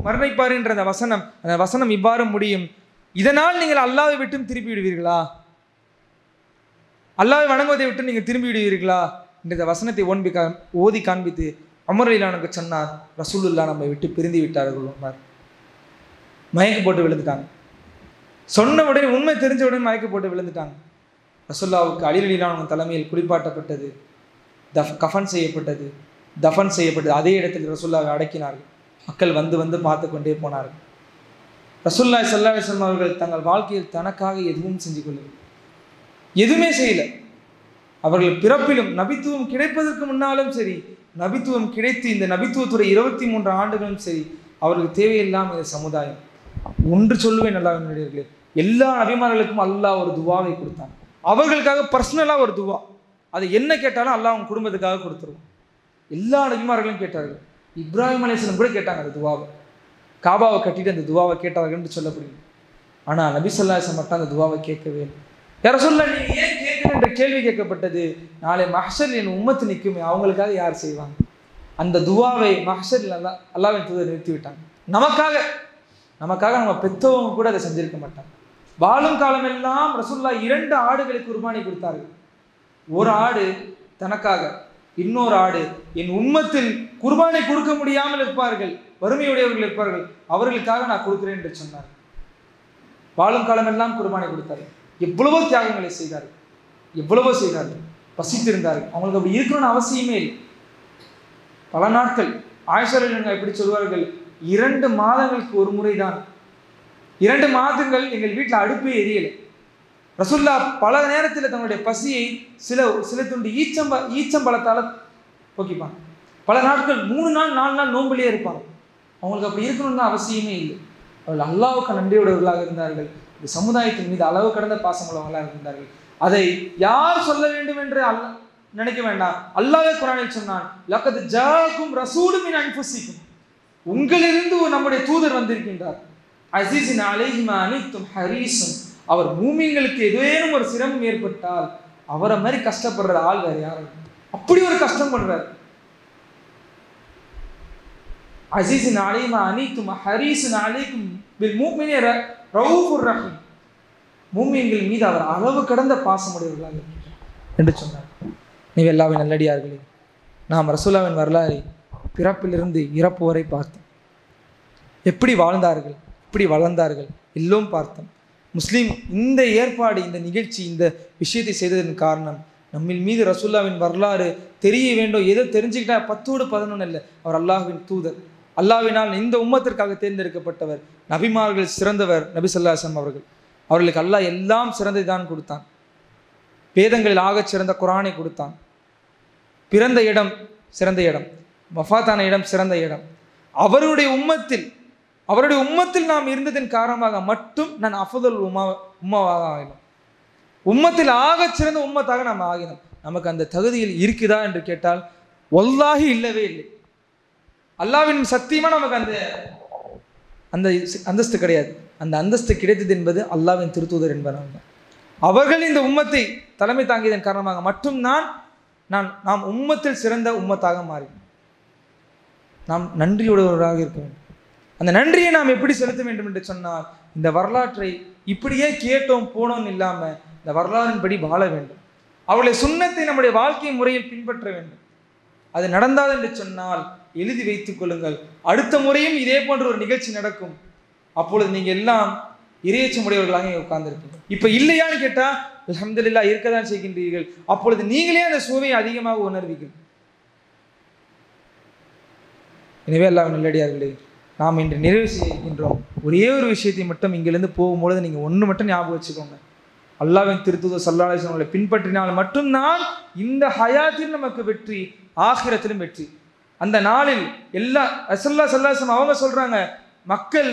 மரணிப்பார் என்ற அந்த வசனம் இவ்வாறு முடியும். இதனால் நீங்கள் அல்லாஹ்வை விட்டும் திருப்பி விடுவீர்களா? அல்லாஹ்வை வணங்குவதை விட்டு நீங்கள் திரும்பி விடுவீர்களா என்ற இந்த வசனத்தை ஓதி காண்பித்து உமர் ரலியல்லாஹு சொன்னார், ரசூலுல்லாஹ் நம்மை விட்டு பிரிந்து விட்டார்கள். உமர் மயக்க போட்டு விழுந்துட்டாங்க. சொன்ன உடனே உண்மை தெரிஞ்ச உடனே மயக்க போட்டு விழுந்துட்டாங்க. ரசூலுல்லாஹ்வுக்கு அலி ரலியல்லாஹு தலைமையில் குளிப்பாட்டப்பட்டது, கஃபன் செய்யப்பட்டது, தஃபன் செய்யப்பட்டது. அதே இடத்தில் ரசூலுல்லாஹ்வை அடக்கினார்கள். மக்கள் வந்து பார்த்து கொண்டே போனார்கள். ரசூலுல்லாஹி ஸல்லல்லாஹு அலைஹி வஸல்லம் அவர்கள் தங்கள் வாழ்க்கையில் தனக்காக எதுவும் செஞ்சு கொள்ளவில்லை, எதுவுமே செய்யலை. அவர்கள் பிறப்பிலும் நபித்துவம் கிடைப்பதற்கு முன்னாலும் சரி, நபித்துவம் கிடைத்து இந்த நபித்துவத்துடைய 23 ஆண்டுகளும் சரி, அவர்களுக்கு தேவையில்லாம இந்த சமுதாயம். ஒன்று சொல்லுவேன் நல்லா நடிகர்களே, எல்லா நபிமார்களுக்கும் அல்லாஹ் ஒரு துவாவை கொடுத்தான். அவர்களுக்காக பர்சனலாக ஒரு துவா, அதை என்ன கேட்டாலும் அல்லாஹ் அவங்க குடும்பத்துக்காக கொடுத்துருவோம். எல்லா நபிமார்களும் கேட்டார்கள். இப்ராஹிம் அலைஹிஸ்ஸலாம் கூட கேட்டாங்க அந்த துவாவை, காபாவை கட்டிட்டு அந்த துவாவை கேட்டார்கள் என்று சொல்லப்படுது. ஆனால் நபி ஸல்லல்லாஹு அலைஹி வஸல்லம் மட்டும் அந்த துவாவை கேட்கவே இல்லை. யா ரசூலுல்லாஹ் நீங்க ஏன் கேட்கணும் என்ற கேள்வி கேட்கப்பட்டது. நாளை மஹ்ஷரில் என் உம்மத்து நிற்குமே, அவங்களுக்காக யார் செய்வாங்க? அந்த துவாவை மஹ்ஷரில் அல்லாஹ்வின் தூதர் நிறுத்திவிட்டாங்க. நமக்காக நம்ம பெற்றவங்க கூட அதை செஞ்சிருக்க மாட்டாங்க. வாழும் காலமெல்லாம் ரசூலுல்லாஹ் 2 ஆடுகளை குர்பானி கொடுத்தார்கள். ஒரு ஆடு தனக்காக, இன்னொரு ஆடு என் உம்மத்தில் குர்பானை கொடுக்க முடியாமல் இருப்பார்கள், வறுமையுடையவர்கள் இருப்பார்கள், அவர்களுக்காக நான் கொடுக்கிறேன் என்று சொன்னார். வாழும் காலமெல்லாம் குர்பானை கொடுத்தார்கள். எவ்வளவோ தியாகங்களை செய்தார்கள், எவ்வளவோ செய்தார்கள், பசித்திருந்தார்கள். அவங்களுக்கு அப்படி இருக்கணும்னு அவசியமே இல்லை. பல நாட்கள் ஆயிஷா ரலியல்லாஹு எப்படி சொல்வார்கள், 2 மாதங்களுக்கு ஒரு முறை தான், 2 மாதங்கள் எங்கள் வீட்டில் அடுப்பே எரியலை. ரசூலுல்லாஹ் பல நேரத்தில் தன்னுடைய பசியை சில துண்டு ஈச்சம்பழத்தால் போக்கிப்பாங்க. பல நாட்கள் 3 நாள் 4 நாள் நோம்பிலே இருப்பாங்க. அவங்களுக்கு அப்படி இருக்கணும்னு அவசியமே இல்லை. அவர்கள் அல்லாஹ்வுக்கு நன்றியுடையவர்களாக இருந்தார்கள். இந்த சமுதாயத்தின் மீது அளவு கடந்த பாசமுள்ளவர்களாக இருந்தார்கள். அதை யார் சொல்ல வேண்டும் என்று நினைக்க வேண்டாம். அல்லாஹ்வே குர்ஆனில் சொன்னான், லக்கத் ஜாஅக்கும் ரசூலும் மின் அன்ஃபுசிக்கும், உங்களிலிருந்து நம்முடைய தூதர் வந்திருக்கின்றார். அஸீஸுன் அலைஹி மா அனித்தும் ஹரீஸுன், அவர் மூமின்களுக்கு ஏதேனும் ஒரு சிரமம் ஏற்பட்டால் அவரை மாதிரி கஷ்டப்படுற ஆள் வேற யாரும், அப்படி ஒரு கஷ்டம் பண்றார். அஸீஸுன் அலைஹி மா அனித்தும் ஹரீஸுன் அலைக்கும் பில் முஃமினீன ரவுஃபுர் ரஹீம், மூமின்கள் மீது அவர் அளவு கடந்த பாசமுடையவர்களாக இருக்கிறார் என்று சொன்னார். நீ எல்லாவின் நல்லடியார்களே, நாம் ரசூலுல்லாஹ்வின் வரலாறை பிறப்பிலிருந்து இறப்பு வரை பார்த்தோம். எப்படி வாழ்ந்தார்கள், எப்படி வளர்ந்தார்கள், எல்லோரும் பார்த்தோம். முஸ்லீம் இந்த ஏற்பாடு, இந்த நிகழ்ச்சி, இந்த விஷயத்தை செய்ததன் காரணம் நம்மின் மீது ரசூலுல்லாஹ்வின் வரலாறு தெரிய வேண்டும். எதோ தெரிஞ்சுக்கிட்டா 10ஓடு 11 இல்லை. அவர் அல்லாஹ்வின் தூதர், அல்லாஹ்வினால் இந்த உம்மத்திற்காக தேர்ந்தெடுக்கப்பட்டவர், நபிமார்கள் சிறந்தவர் நபி ஸல்லல்லாஹு அலைஹி வஸல்லம் அவர்கள். அவர்களுக்கு அல்லாஹ் எல்லாம் சிறந்ததை தான் கொடுத்தான். வேதங்களில் ஆகச் சிறந்த குர்ஆனை கொடுத்தான். பிறந்த இடம் சிறந்த இடம், வஃபாத்தான இடம் சிறந்த இடம். அவருடைய உம்மத்தில் நாம் இருந்ததன் காரணமாக மட்டும் நான் அஃதல் உம்மாவாக ஆகினோம். உம்மத்தில் ஆகச் சிறந்த உம்மத்தாக நாம் ஆகினோம். நமக்கு அந்த தகுதியில் இருக்குதா என்று கேட்டால் வல்லாஹி இல்லவே இல்லை. அல்லாஹ்வின் சத்தியமா நமக்கு அந்த அந்தஸ்து கிடையாது. அந்த அந்தஸ்து கிடைத்தது என்பது அல்லாஹ்வின் திருத்தூதர் என்பவர்கள். அவர்கள் இந்த உம்மத்தை தலைமை தாங்கியதன் காரணமாக மட்டும் நாம் உம்மத்தில் சிறந்த உம்மத்தாக மாறினோம். நாம் நன்றியுடையவராக இருக்க வேண்டும். அந்த நன்றியை நாம் எப்படி செலுத்த வேண்டும் என்று சொன்னால், இந்த வரலாற்றை இப்படியே கேட்டோம் போனோம் இல்லாமல் இந்த வரலாறின்படி வாழ வேண்டும். அவருடைய சுன்னத்தை நம்முடைய வாழ்க்கை முறையில் பின்பற்ற வேண்டும். அது நடந்தால் என்று சொன்னால் எழுதி வைத்துக் கொள்ளுங்கள், அடுத்த முறையும் இதே போன்ற ஒரு நிகழ்ச்சி நடக்கும். அப்பொழுது நீங்கள் எல்லாம் இறையச்சமுடையவர்களாக உட்கார்ந்துருக்கீங்க. இப்போ இல்லையான்னு கேட்டால் அல்ஹம்துலில்லாஹ் இருக்கதான் செய்கின்றீர்கள். அப்பொழுது நீங்களே அந்த சுவையை அதிகமாக உணர்வீர்கள். எனவே அல்லாஹ்வின் நல்லடியார்களே, நாம் இன்று நிறைவு செய்கின்றோம். ஒரே ஒரு விஷயத்தை மட்டும் இங்கிருந்து போகும்பொழுது நீங்கள் ஒன்று மட்டும் ஞாபகம் வச்சுக்கோங்க. அல்லாஹ்வின் திருத்தூதர் ஸல்லல்லாஹு அலைஹி வஸல்லம் பின்பற்றினால் மட்டும்தான் இந்த ஹயாத்தில் நமக்கு வெற்றி, ஆகிரத்திலும் வெற்றி. அந்த நாளில் எல்லா ரசூலுல்லாஹி ஸல்லல்லாஹு அலைஹி வஸல்லம் அவங்க சொல்றாங்க, மக்கள்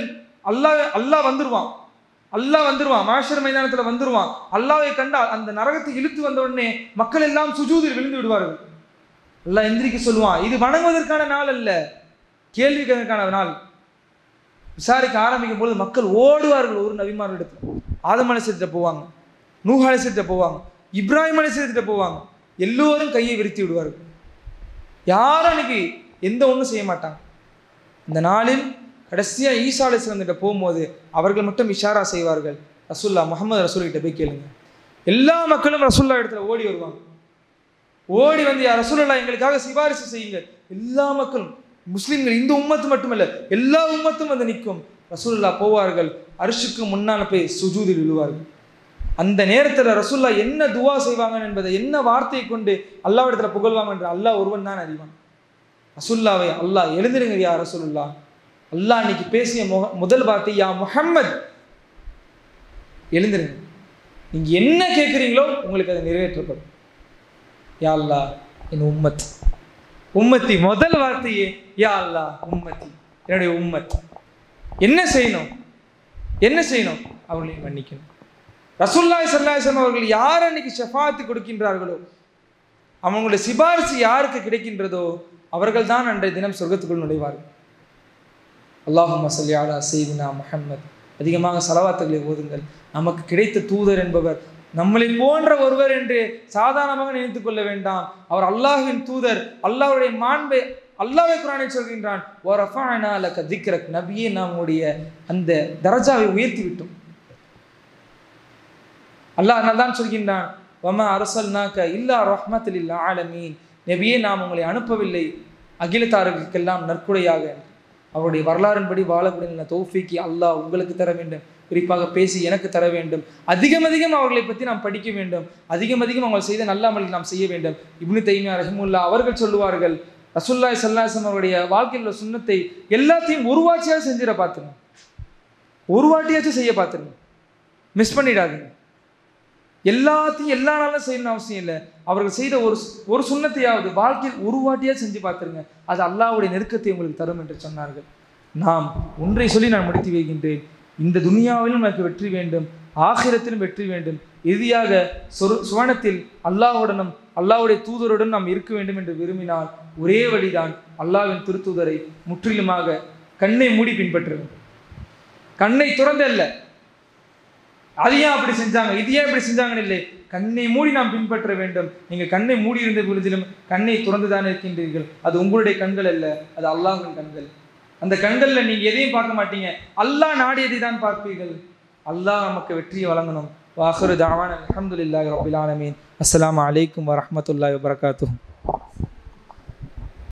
அல்லாஹ் வந்துருவான், மாஷர் மைதானத்தில் வந்துருவான். அல்லாஹ்வை கண்டால் அந்த நரகத்தை இழுத்து வந்த உடனே மக்கள் எல்லாம் சுஜூதில் விழுந்து விடுவார்கள். அல்லாஹ் எந்திரிக்க சொல்லுவான். இது வணங்குவதற்கான நாள் அல்ல, கேள்வி கேட்கறதுக்கான நாள். விசாரிக்க ஆரம்பிக்கும் போது மக்கள் ஓடுவார்கள். ஒரு நபிமார்களிடத்தில் ஆதம் அலைஹிஸ்ஸலாத்திட்ட போவாங்க, நூஹ் அலைஹிஸ்ஸலாத்திட்ட போவாங்க, இப்ராஹிம் அலைஹிஸ்ஸலாத்திட்ட போவாங்க. எல்லோரும் கையை விரித்து விடுவார்கள். யாரும் அன்னைக்கு எந்த ஒன்றும் செய்ய மாட்டாங்க. இந்த நாளில் கடைசியாக ஈசா அலைஹிஸ்ஸலாத்திட்ட போகும்போது அவர்கள் மட்டும் இஷாரா செய்வார்கள், ரசூலுல்லாஹ் முஹம்மது ரசூல்கிட்ட போய் கேளுங்க. எல்லா மக்களும் ரசூலுல்லாஹ் இடத்துல ஓடி வருவாங்க. ஓடி வந்து, யா ரசூலுல்லாஹ் எங்களுக்காக சிபாரிசு செய்யுங்க. எல்லா மக்களும், முஸ்லீம்கள், இந்த உம்மத்து மட்டுமல்ல எல்லா உம்மத்தும் வந்து நிற்கும். ரசூலுல்லாஹ் போவார்கள், அர்ஷுக்கு முன்னால் போய் சுஜூதில் விழுவார்கள். அந்த நேரத்தில் ரசூலுல்லாஹ் என்ன துவா செய்வாங்க என்பதை, என்ன வார்த்தையை கொண்டு அல்லாஹ்விடத்துல புகழ்வாங்க என்று அல்லாஹ் ஒருவன் தான் அறிவான். ரசூலுல்லாஹ்வை அல்லாஹ் எழுந்திருங்க யா ரசூலுல்லாஹ், அல்லாஹ் இன்னைக்கு பேசிய முதல் வார்த்தை யா முஹம்மத், எழுந்திருங்க, நீங்க என்ன கேட்குறீங்களோ உங்களுக்கு அதை நிறைவேற்றப்படும். யா அல்லாஹ் என் உம்மத்தி, முதல் வார்த்தையே யா அல்லாஹ் உம்மத்தி, என்னுடைய உம்மத். என்ன செய்யணும்? அவர்களை மன்னிக்கணும். ரசூலுல்லாஹி ஸல்லல்லாஹு அலைஹி வஸல்லம் அவர்கள் யார் அன்னைக்கு ஷஃபாஅத் கொடுக்கின்றார்களோ, அவங்களுடைய சிபாரிசு யாருக்கு கிடைக்கின்றதோ அவர்கள் தான் அன்றைய தினம் சொர்க்கத்துக்குள் நுழைவார்கள். அல்லாஹும்ம ஸல்லி அலா சய்யிதினா முஹம்மத். அதிகமாக ஸலவாத்துகளை ஓதுங்கள். நமக்கு கிடைத்த தூதர் என்பவர் நம்மளை போன்ற ஒருவர் என்று சாதாரணமாக நினைத்துக் கொள்ள வேண்டாம். அவர் அல்லாஹ்வின் தூதர். அல்லாஹ்வுடைய மாண்பை அல்லாஹ்வே குர்ஆனில் சொல்கின்றான், வ ரஃபஅனா லக திக்ரக், நபியே நம்முடைய அந்த தரஜாவை உயர்த்தி விட்டோம். அல்லாஹ் தான் சொல்கின்றான், வமா அர்ஸல்நாக இல்லா ரஹ்மத்தல் லில் ஆலமீன், நபியே நாம் உங்களை அனுப்பவில்லை அகிலத்தார்களுக்கெல்லாம் நற்குடையாக. அவருடைய வரலாறின்படி வாழக்கூடிய தௌஃபீக்கி அல்லாஹ் உங்களுக்கு தர வேண்டும். குறிப்பாக பேசி எனக்கு தர வேண்டும். அதிகம் அவர்களை பற்றி நாம் படிக்க வேண்டும். அதிகம் அவங்க செய்த நல்ல அமல்கள் நாம் செய்ய வேண்டும். இப்னு தைமியா ரஹிமுல்லா அவர்கள் சொல்லுவார்கள், ரசூலுல்லாஹி ஸல்லல்லாஹு அலைஹி வஸல்லம் அவருடைய வாழ்க்கையில் உள்ள சுன்னத்தை எல்லாத்தையும் ஒரு வாட்டியாவது செஞ்சிட பார்த்துருங்க. ஒரு வாட்டியாச்சும் செய்ய பார்த்துருங்க, மிஸ் பண்ணிடாதீங்க. எல்லாத்தையும் எல்லா நாளும் செய்யணும்னு அவசியம் இல்லை. அவர்கள் செய்த ஒரு சுன்னத்தையாவது வாழ்க்கையில் ஒரு வாட்டியாவது செஞ்சு பார்த்துருங்க. அது அல்லாஹ்வுடைய நெருக்கத்தை உங்களுக்கு தரும் என்று சொன்னார்கள். நாம் ஒன்றை சொல்லி நான் முடித்து வைக்கின்றேன். இந்த துனியாவிலும் எனக்கு வெற்றி வேண்டும், ஆகிரத்திலும் வெற்றி வேண்டும். இறுதியாக சுவனத்தில் அல்லாஹ்வுடனும் அல்லாஹ்வுடைய தூதருடன் நாம் இருக்க வேண்டும் என்று விரும்பினால் ஒரே வழிதான் அல்லாஹ்வின் திருத்தூதரை முற்றிலுமாக கண்ணை மூடி பின்பற்றுவது. கண்ணை துறந்தல்ல, அது ஏன் அப்படி செஞ்சாங்க, இது ஏன் இப்படி செஞ்சாங்கன்னு இல்லை, கண்ணை மூடி நாம் பின்பற்ற வேண்டும். நீங்கள் கண்ணை மூடி இருந்த பொழுதிலும் கண்ணை துறந்துதான் இருக்கின்றீர்கள். அது உங்களுடைய கண்கள் அல்ல, அது அல்லாஹ்வின் கண்கள். அந்த கண்களில் நீங்கள் எதையும் பார்க்க மாட்டீங்க, அல்லாஹ் நாடியதை தான் பார்ப்பீர்கள். அல்லாஹ் நமக்கு வெற்றியை வழங்கணும். வாஹிரு தஅவானா அல்ஹம்துலில்லாஹி ரப்பில் ஆலமீன். அஸ்ஸலாமு அலைக்கும் வரஹ்மத்துல்லாஹி வபரகாத்துஹு.